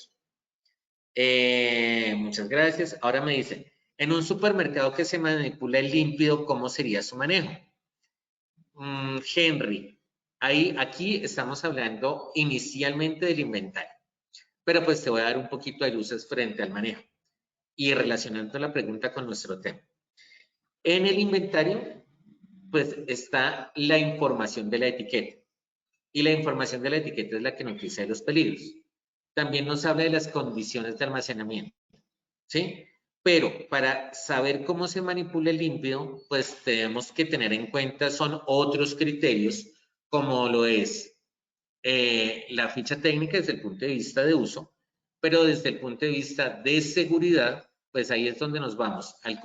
Muchas gracias. Ahora me dice, en un supermercado que se manipula el límpido, ¿cómo sería su manejo? Henry, aquí estamos hablando inicialmente del inventario, pero pues te voy a dar un poquito de luces frente al manejo y relacionando la pregunta con nuestro tema. En el inventario, pues está la información de la etiqueta, y la información de la etiqueta es la que nos dice de los peligros. También nos habla de las condiciones de almacenamiento, ¿sí? Pero para saber cómo se manipula el límpido, pues tenemos que tener en cuenta son otros criterios, como lo es la ficha técnica desde el punto de vista de uso, pero desde el punto de vista de seguridad, pues ahí es donde nos vamos a los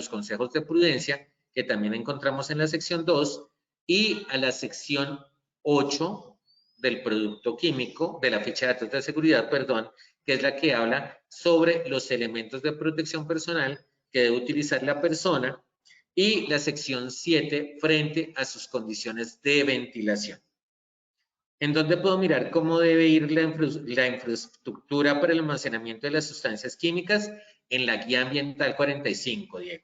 consejos de prudencia, que también encontramos en la sección 2, y a la sección 8 del producto químico, de la ficha de datos de seguridad, perdón, que es la que habla sobre los elementos de protección personal que debe utilizar la persona, y la sección 7 frente a sus condiciones de ventilación. ¿En dónde puedo mirar cómo debe ir la infraestructura para el almacenamiento de las sustancias químicas? En la guía ambiental 45, Diego.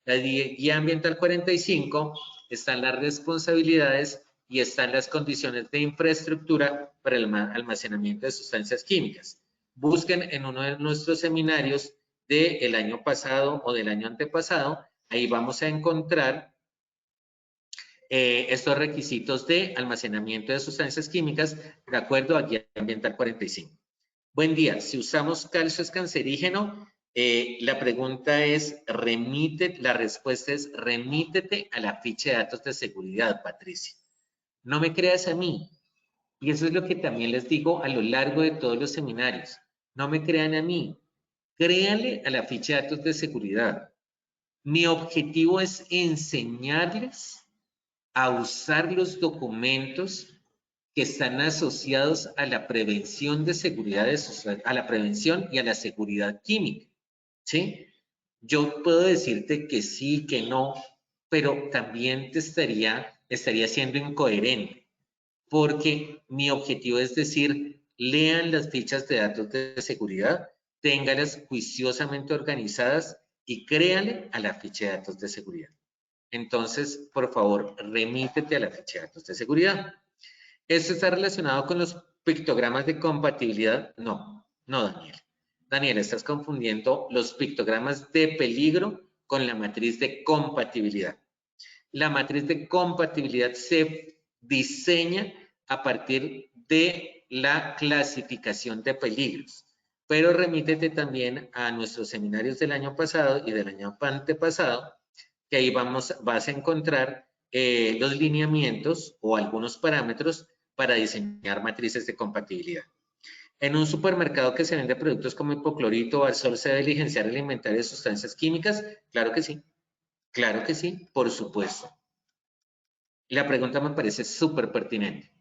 La guía ambiental 45 están las responsabilidades y están las condiciones de infraestructura para el almacenamiento de sustancias químicas. Busquen en uno de nuestros seminarios del año pasado o del año antepasado, ahí vamos a encontrar estos requisitos de almacenamiento de sustancias químicas de acuerdo a guía ambiental 45. Buen día, si usamos calcio es cancerígeno, la pregunta es, la respuesta es remítete a la ficha de datos de seguridad, Patricia. No me creas a mí, y eso es lo que también les digo a lo largo de todos los seminarios. No me crean a mí, créanle a la ficha de datos de seguridad. Mi objetivo es enseñarles a usar los documentos que están asociados a la prevención de seguridad, a la prevención y a la seguridad química, ¿sí? Yo puedo decirte que sí, que no, pero también estaría siendo incoherente, porque mi objetivo es decir, lean las fichas de datos de seguridad, ténganlas juiciosamente organizadas y créanle a la ficha de datos de seguridad. Entonces, por favor, remítete a la ficha de datos de seguridad. ¿Esto está relacionado con los pictogramas de compatibilidad? No, no, Daniel. Daniel, estás confundiendo los pictogramas de peligro con la matriz de compatibilidad. La matriz de compatibilidad se diseña a partir de la clasificación de peligros, pero remítete también a nuestros seminarios del año pasado y del año antepasado, que ahí vas a encontrar los lineamientos o algunos parámetros para diseñar matrices de compatibilidad. En un supermercado que se vende productos como hipoclorito o arsol, ¿se debe diligenciar el inventario de sustancias químicas? Claro que sí, por supuesto. La pregunta me parece súper pertinente.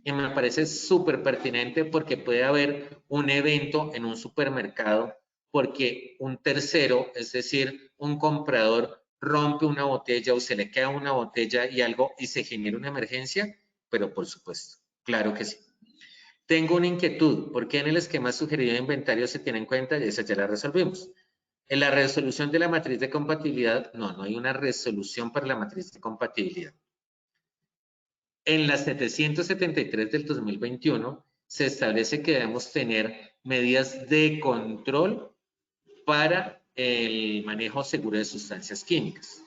Y me parece súper pertinente porque puede haber un evento en un supermercado porque un tercero, es decir, un comprador, rompe una botella o se le queda una botella y algo y se genera una emergencia, pero por supuesto, claro que sí. Tengo una inquietud, ¿por qué en el esquema sugerido de inventario se tiene en cuenta? Esa ya la resolvimos. En la resolución de la matriz de compatibilidad, no hay una resolución para la matriz de compatibilidad. En la 773 del 2021 se establece que debemos tener medidas de control para el manejo seguro de sustancias químicas.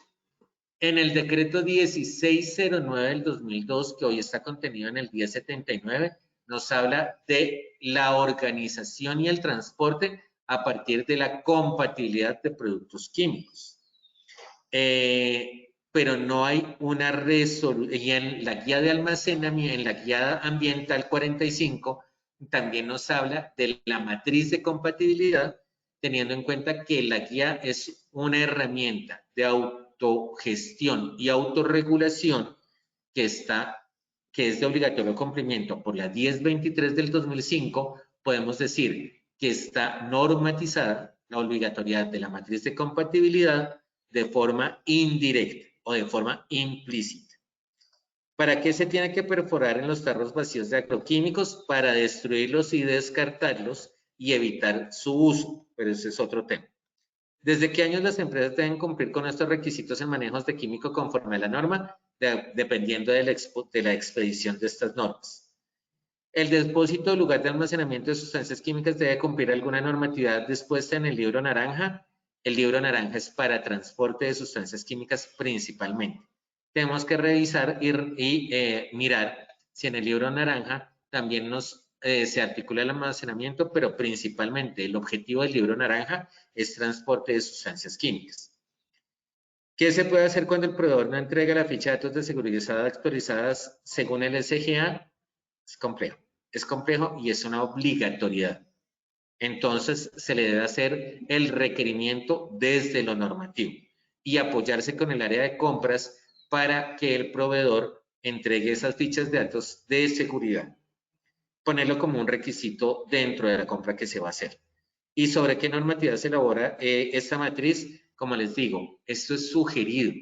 En el decreto 1609 del 2002, que hoy está contenido en el 1079, nos habla de la organización y el transporte a partir de la compatibilidad de productos químicos. Pero no hay una resolución. Y en la guía de almacenamiento, en la guía ambiental 45, también nos habla de la matriz de compatibilidad, teniendo en cuenta que la guía es una herramienta de autogestión y autorregulación que es de obligatorio cumplimiento por la 1023 del 2005, podemos decir que está normatizada la obligatoriedad de la matriz de compatibilidad de forma indirecta o de forma implícita. ¿Para qué se tiene que perforar en los tarros vacíos de agroquímicos? Para destruirlos y descartarlos y evitar su uso, pero ese es otro tema. ¿Desde qué años las empresas deben cumplir con estos requisitos en manejos de químico conforme a la norma? Dependiendo de la expedición de estas normas. El depósito o lugar de almacenamiento de sustancias químicas debe cumplir alguna normatividad dispuesta en el libro naranja. El libro naranja es para transporte de sustancias químicas principalmente. Tenemos que revisar y mirar si en el libro naranja también se articula el almacenamiento, pero principalmente el objetivo del libro naranja es transporte de sustancias químicas. ¿Qué se puede hacer cuando el proveedor no entrega la ficha de datos de seguridad actualizadas según el SGA? Es complejo y es una obligatoriedad. Entonces, se le debe hacer el requerimiento desde lo normativo y apoyarse con el área de compras para que el proveedor entregue esas fichas de datos de seguridad. Ponerlo como un requisito dentro de la compra que se va a hacer. ¿Y sobre qué normatividad se elabora esta matriz? Como les digo, esto es sugerido.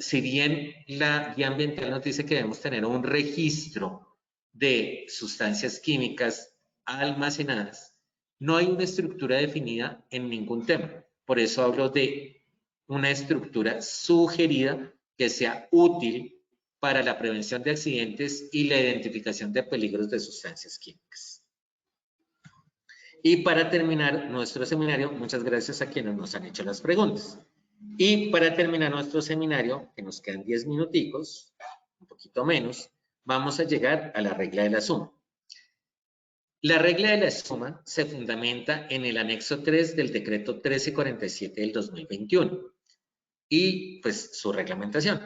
Si bien la guía ambiental nos dice que debemos tener un registro de sustancias químicas almacenadas, no hay una estructura definida en ningún tema. Por eso hablo de una estructura sugerida que sea útil para la prevención de accidentes y la identificación de peligros de sustancias químicas. Y para terminar nuestro seminario, muchas gracias a quienes nos han hecho las preguntas. Y para terminar nuestro seminario, que nos quedan 10 minuticos, un poquito menos, vamos a llegar a la regla de la suma. La regla de la suma se fundamenta en el anexo 3 del decreto 1347 del 2021 y pues su reglamentación.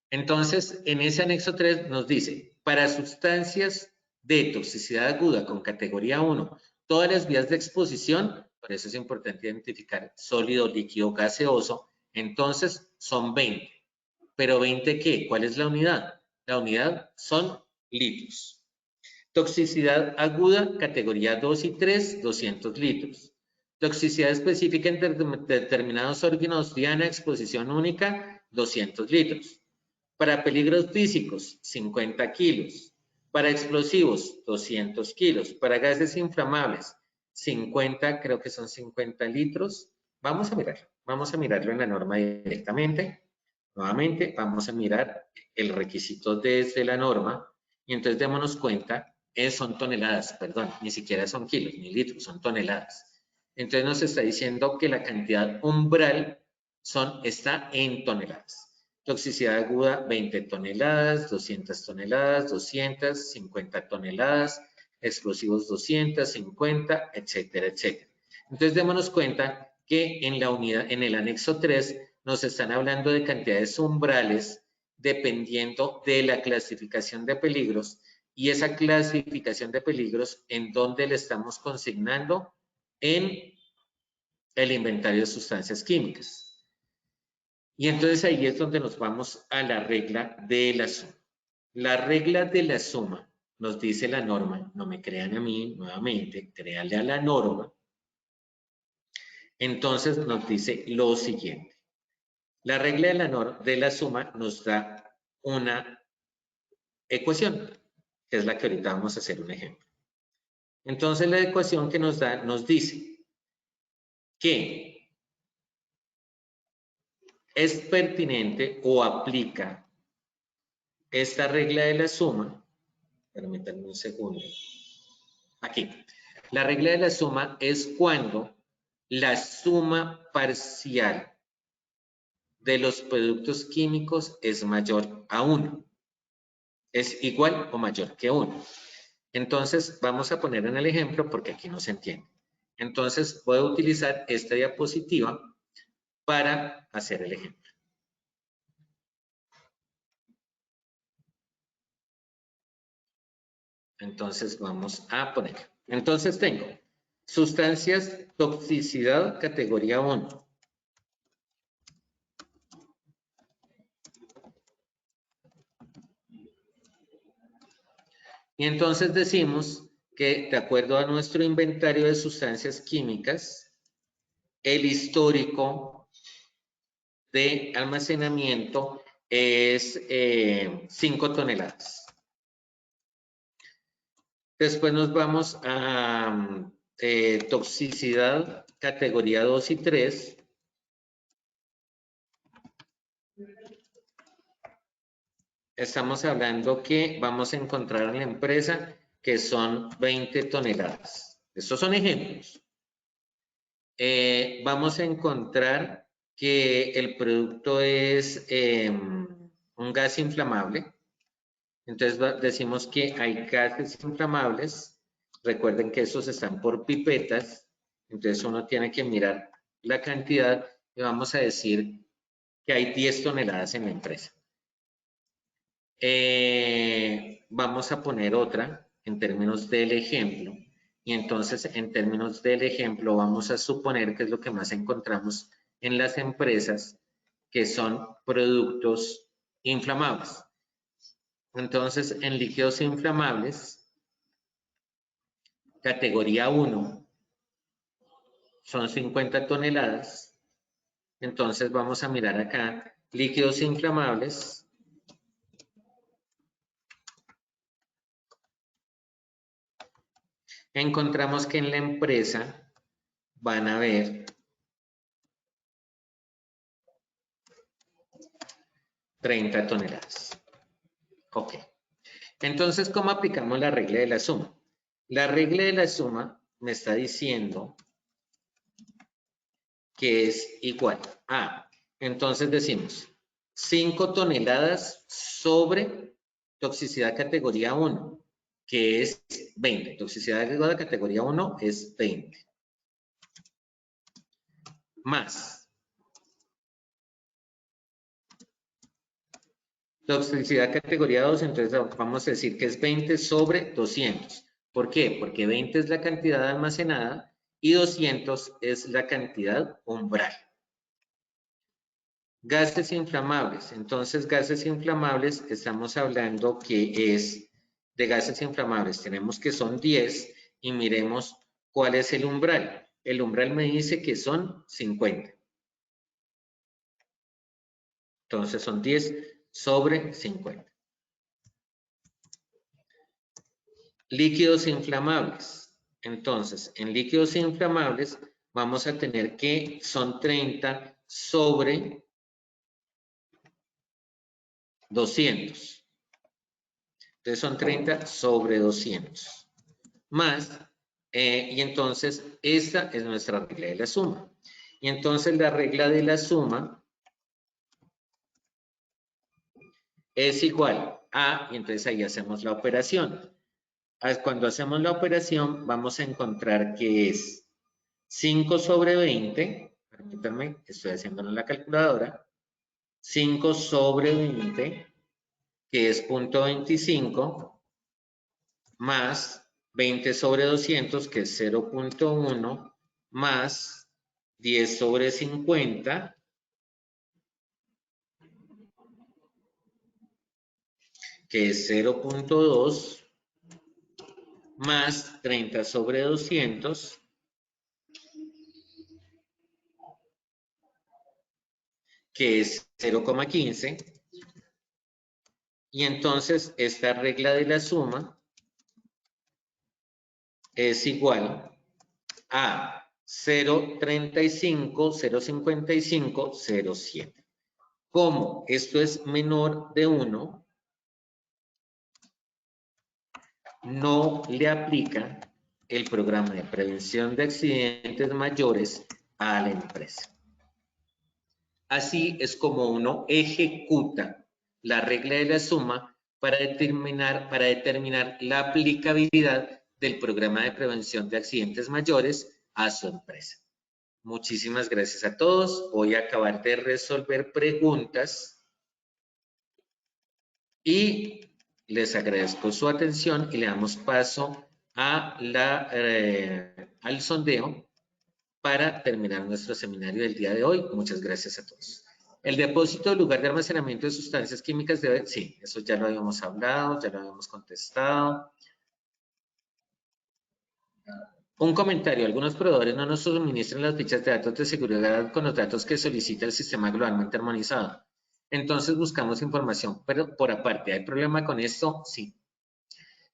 Entonces, en ese anexo 3 nos dice, para sustancias de toxicidad aguda con categoría 1, todas las vías de exposición, por eso es importante identificar sólido, líquido, gaseoso, entonces son 20. ¿Pero 20 qué? ¿Cuál es la unidad? La unidad son litros. Toxicidad aguda, categoría 2 y 3, 200 litros. Toxicidad específica en determinados órganos, diana, exposición única, 200 litros. Para peligros físicos, 50 kilos. Para explosivos, 200 kilos. Para gases inflamables, 50, creo que son 50 litros. Vamos a mirarlo en la norma directamente. Nuevamente, vamos a mirar el requisito desde la norma y entonces démonos cuenta, son toneladas, perdón, ni siquiera son kilos ni litros, son toneladas. Entonces nos está diciendo que la cantidad umbral está en toneladas. Toxicidad aguda, 20 toneladas, 200 toneladas, 250 toneladas, explosivos 250, etcétera, etcétera. Entonces démonos cuenta que en la unidad, en el anexo 3, nos están hablando de cantidades umbrales dependiendo de la clasificación de peligros, y esa clasificación de peligros, ¿en dónde le estamos consignando? En el inventario de sustancias químicas. Y entonces ahí es donde nos vamos a la regla de la suma. La regla de la suma nos dice la norma, no me crean a mí nuevamente, créanle a la norma. Entonces nos dice lo siguiente. La regla de la suma nos da una ecuación, que es la que ahorita vamos a hacer un ejemplo. Entonces la ecuación que nos da nos dice que es pertinente o aplica esta regla de la suma. Permítanme un segundo. Aquí. La regla de la suma es cuando la suma parcial de los productos químicos es mayor a 1. Es igual o mayor que 1. Entonces, vamos a poner en el ejemplo porque aquí no se entiende. Entonces, voy a utilizar esta diapositiva para hacer el ejemplo. Entonces, vamos a poner. Entonces, tengo sustancias, toxicidad, categoría 1. Y entonces decimos que, de acuerdo a nuestro inventario de sustancias químicas, el histórico de almacenamiento es 5 toneladas. Después nos vamos a toxicidad, categoría 2 y 3. Estamos hablando que vamos a encontrar en la empresa que son 20 toneladas. Estos son ejemplos. Vamos a encontrar que el producto es un gas inflamable. Entonces decimos que hay gases inflamables. Recuerden que esos están por pipetas. Entonces uno tiene que mirar la cantidad y vamos a decir que hay 10 toneladas en la empresa. Vamos a poner otra en términos del ejemplo. Y entonces, en términos del ejemplo, vamos a suponer que es lo que más encontramos en las empresas, que son productos inflamables. Entonces, en líquidos inflamables, categoría 1, son 50 toneladas. Entonces, vamos a mirar acá, líquidos inflamables. Encontramos que en la empresa van a haber 30 toneladas. Ok. Entonces, ¿cómo aplicamos la regla de la suma? La regla de la suma me está diciendo que es igual a, entonces decimos, 5 toneladas sobre toxicidad categoría 1, que es 20. Toxicidad de categoría 1 es 20. Más toxicidad categoría 2, entonces vamos a decir que es 20 sobre 200. ¿Por qué? Porque 20 es la cantidad almacenada y 200 es la cantidad umbral. Gases inflamables. Entonces, gases inflamables, estamos hablando que es de gases inflamables. Tenemos que son 10 y miremos cuál es el umbral. El umbral me dice que son 50. Entonces, son 10 sobre 50. Líquidos inflamables. Entonces, en líquidos inflamables vamos a tener que son 30 sobre 200. Entonces son 30 sobre 200. Más Y entonces, esta es nuestra regla de la suma. Y entonces la regla de la suma es igual a, y entonces ahí hacemos la operación. Cuando hacemos la operación, vamos a encontrar que es 5 sobre 20, permítanme, estoy haciéndolo en la calculadora, 5 sobre 20, que es 0.25, más 20 sobre 200, que es 0.1, más 10 sobre 50, que es 0.2, más 30 sobre 200, que es 0,15. Y entonces esta regla de la suma es igual a 0.35, 0.55, 0.7. Como esto es menor de 1, no le aplica el programa de prevención de accidentes mayores a la empresa. Así es como uno ejecuta la regla de la suma para determinar la aplicabilidad del programa de prevención de accidentes mayores a su empresa. Muchísimas gracias a todos. Voy a acabar de resolver preguntas y les agradezco su atención y le damos paso a al sondeo para terminar nuestro seminario del día de hoy. Muchas gracias a todos. El depósito, lugar de almacenamiento de sustancias químicas debe... Sí, eso ya lo habíamos hablado, ya lo habíamos contestado. Un comentario, algunos proveedores no nos suministran las fichas de datos de seguridad con los datos que solicita el sistema globalmente armonizado. Entonces buscamos información, pero por aparte, ¿hay problema con esto? Sí.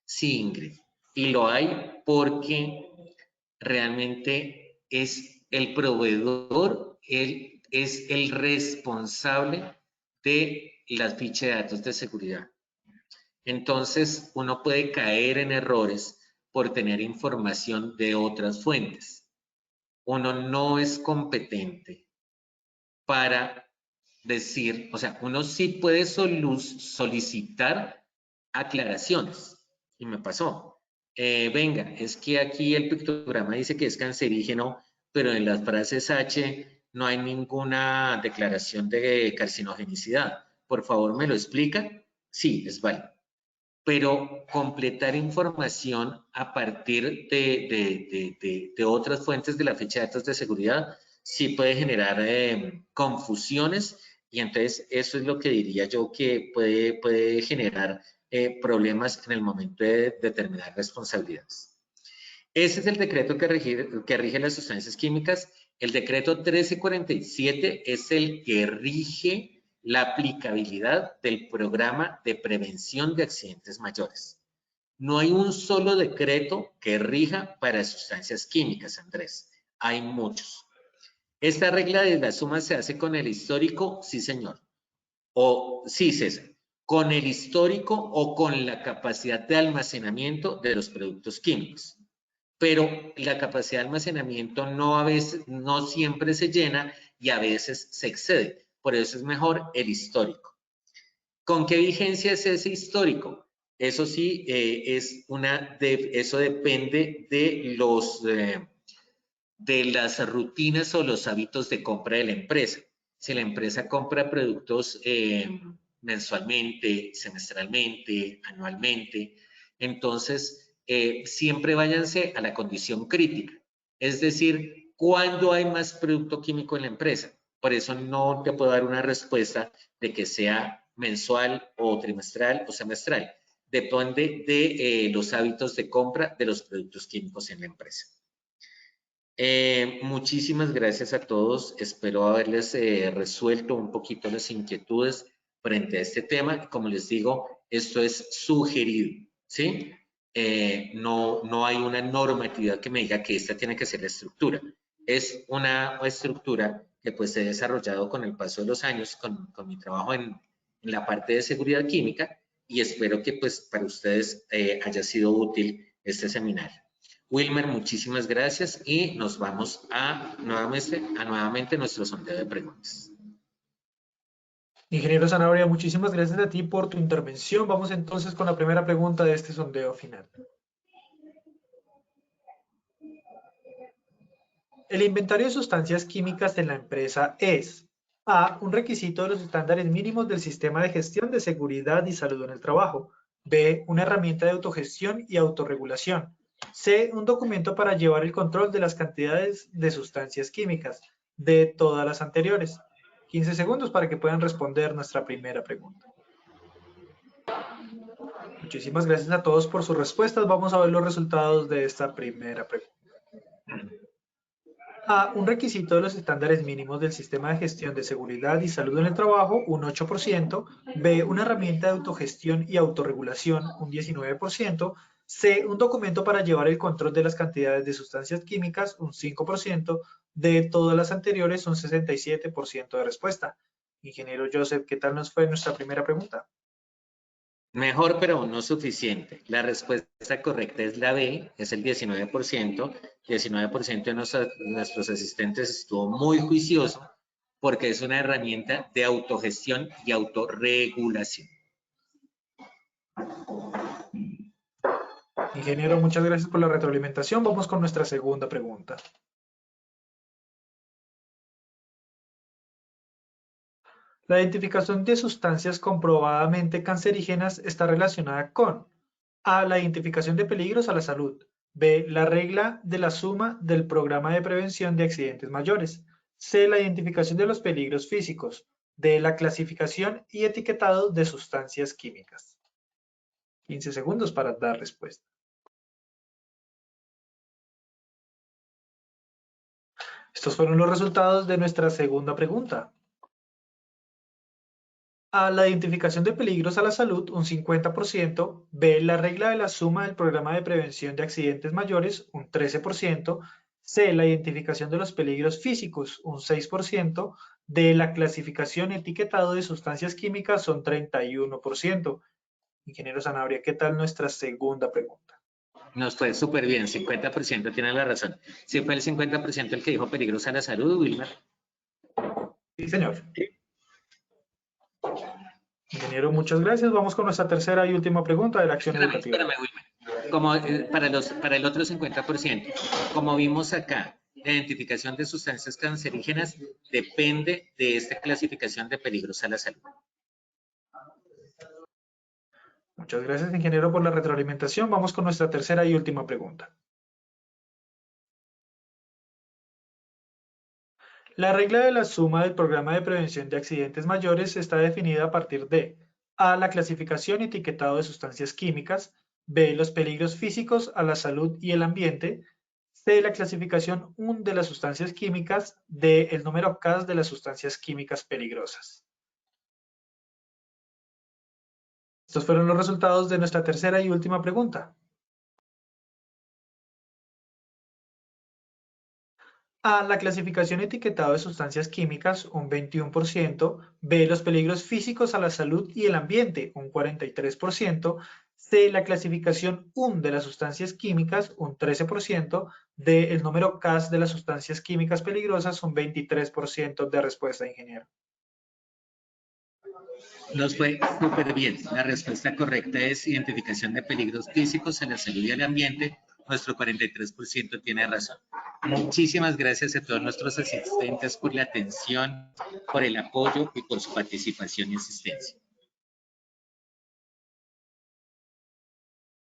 Sí, Ingrid. Y lo hay porque realmente es el proveedor, él es el responsable de las fichas de datos de seguridad. Entonces, uno puede caer en errores por tener información de otras fuentes. Uno no es competente para decir, o sea, uno sí puede solicitar aclaraciones. Y me pasó. Venga, es que aquí el pictograma dice que es cancerígeno, pero en las frases H no hay ninguna declaración de carcinogenicidad. Por favor, ¿me lo explica? Sí, es válido. Pero completar información a partir de otras fuentes de la ficha de datos de seguridad sí puede generar confusiones y entonces eso es lo que diría yo que puede generar problemas en el momento de determinar responsabilidades. Ese es el decreto que rige las sustancias químicas. El decreto 1347 es el que rige la aplicabilidad del programa de prevención de accidentes mayores. No hay un solo decreto que rija para sustancias químicas, Andrés. Hay muchos. Esta regla de la suma se hace con el histórico, sí, señor. O sí, César, con el histórico o con la capacidad de almacenamiento de los productos químicos. Pero la capacidad de almacenamiento no siempre se llena y a veces se excede. Por eso es mejor el histórico. ¿Con qué vigencia es ese histórico? Eso sí, eso depende de las rutinas o los hábitos de compra de la empresa. Si la empresa compra productos mensualmente, semestralmente, anualmente, entonces siempre váyanse a la condición crítica. Es decir, ¿cuándo hay más producto químico en la empresa? Por eso no te puedo dar una respuesta de que sea mensual o trimestral o semestral. Depende de los hábitos de compra de los productos químicos en la empresa. Muchísimas gracias a todos. Espero haberles resuelto un poquito las inquietudes frente a este tema. Como les digo, esto es sugerido, ¿sí? No hay una normatividad que me diga que esta tiene que ser la estructura. Es una estructura que pues he desarrollado con el paso de los años, con mi trabajo en la parte de seguridad química y espero que pues para ustedes haya sido útil este seminario. Wilmer, muchísimas gracias y nos vamos a nuevamente nuestro sondeo de preguntas. Ingeniero Zanabria, muchísimas gracias a ti por tu intervención. Vamos entonces con la primera pregunta de este sondeo final. El inventario de sustancias químicas en la empresa es A. Un requisito de los estándares mínimos del sistema de gestión de seguridad y salud en el trabajo. B. Una herramienta de autogestión y autorregulación. C. Un documento para llevar el control de las cantidades de sustancias químicas. D. Todas las anteriores. 15 segundos para que puedan responder nuestra primera pregunta. Muchísimas gracias a todos por sus respuestas. Vamos a ver los resultados de esta primera pregunta. A. Un requisito de los estándares mínimos del sistema de gestión de seguridad y salud en el trabajo, un 8%. B. Una herramienta de autogestión y autorregulación, un 19%. C. Un documento para llevar el control de las cantidades de sustancias químicas, un 5%. D. Todas las anteriores, un 67% de respuesta. Ingeniero Joseph, ¿qué tal nos fue nuestra primera pregunta? Mejor, pero no suficiente. La respuesta correcta es la B, es el 19%. 19% de nuestros asistentes estuvo muy juicioso porque es una herramienta de autogestión y autorregulación. Ingeniero, muchas gracias por la retroalimentación. Vamos con nuestra segunda pregunta. La identificación de sustancias comprobadamente cancerígenas está relacionada con A. La identificación de peligros a la salud. B. La regla de la suma del programa de prevención de accidentes mayores. C. La identificación de los peligros físicos. D. La clasificación y etiquetado de sustancias químicas. 15 segundos para dar respuesta. Estos fueron los resultados de nuestra segunda pregunta. A. La identificación de peligros a la salud, un 50%. B. La regla de la suma del programa de prevención de accidentes mayores, un 13%. C. La identificación de los peligros físicos, un 6%. D. La clasificación y etiquetado de sustancias químicas, son 31%. Ingeniero Zanabria, ¿qué tal nuestra segunda pregunta? Nos fue súper bien, 50%, tiene la razón. Sí fue el 50% el que dijo peligros a la salud, Wilmer. Sí, señor. Ingeniero, muchas gracias. Vamos con nuestra tercera y última pregunta de la acción educativa. Espérame, Wilmer. Como, para el otro 50%, como vimos acá, la identificación de sustancias cancerígenas depende de esta clasificación de peligros a la salud. Muchas gracias, ingeniero, por la retroalimentación. Vamos con nuestra tercera y última pregunta. La regla de la suma del programa de prevención de accidentes mayores está definida a partir de A. La clasificación y etiquetado de sustancias químicas. B. Los peligros físicos a la salud y el ambiente. C. La clasificación UN de las sustancias químicas. D. El número CAS de las sustancias químicas peligrosas. Estos fueron los resultados de nuestra tercera y última pregunta. A. La clasificación y etiquetado de sustancias químicas, un 21%. B. Los peligros físicos a la salud y el ambiente, un 43%. C. La clasificación UN de las sustancias químicas, un 13%. D. El número CAS de las sustancias químicas peligrosas, un 23% de respuesta, ingeniero. Nos fue súper bien. La respuesta correcta es identificación de peligros físicos a la salud y al ambiente. Nuestro 43% tiene razón. Muchísimas gracias a todos nuestros asistentes por la atención, por el apoyo y por su participación y asistencia.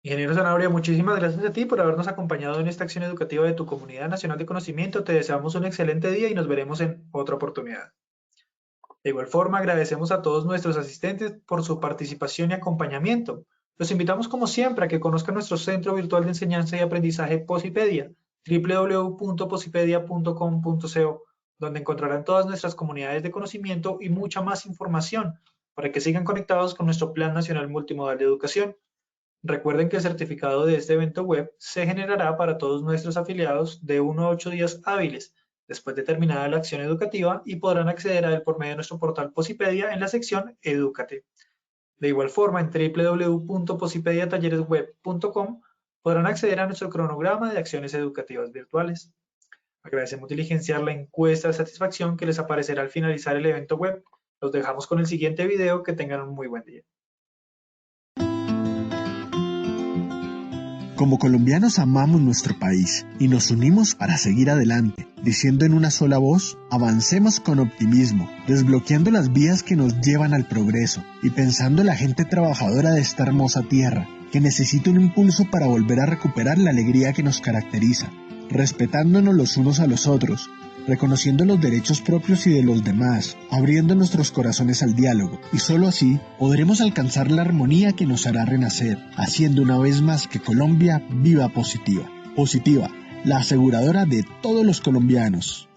Ingeniero Zanabria, muchísimas gracias a ti por habernos acompañado en esta acción educativa de tu Comunidad Nacional de Conocimiento. Te deseamos un excelente día y nos veremos en otra oportunidad. De igual forma, agradecemos a todos nuestros asistentes por su participación y acompañamiento. Los invitamos como siempre a que conozcan nuestro Centro Virtual de Enseñanza y Aprendizaje Posipedia, www.posipedia.com.co, donde encontrarán todas nuestras comunidades de conocimiento y mucha más información para que sigan conectados con nuestro Plan Nacional Multimodal de Educación. Recuerden que el certificado de este evento web se generará para todos nuestros afiliados de 1 a 8 días hábiles después de terminada la acción educativa y podrán acceder a él por medio de nuestro portal Posipedia en la sección Edúcate. De igual forma, en www.posipediatalleresweb.com podrán acceder a nuestro cronograma de acciones educativas virtuales. Agradecemos diligenciar la encuesta de satisfacción que les aparecerá al finalizar el evento web. Los dejamos con el siguiente video. Que tengan un muy buen día. Como colombianos amamos nuestro país y nos unimos para seguir adelante, diciendo en una sola voz, avancemos con optimismo, desbloqueando las vías que nos llevan al progreso y pensando en la gente trabajadora de esta hermosa tierra, que necesita un impulso para volver a recuperar la alegría que nos caracteriza, respetándonos los unos a los otros, reconociendo los derechos propios y de los demás, abriendo nuestros corazones al diálogo, y solo así podremos alcanzar la armonía que nos hará renacer, haciendo una vez más que Colombia viva positiva. Positiva, la aseguradora de todos los colombianos.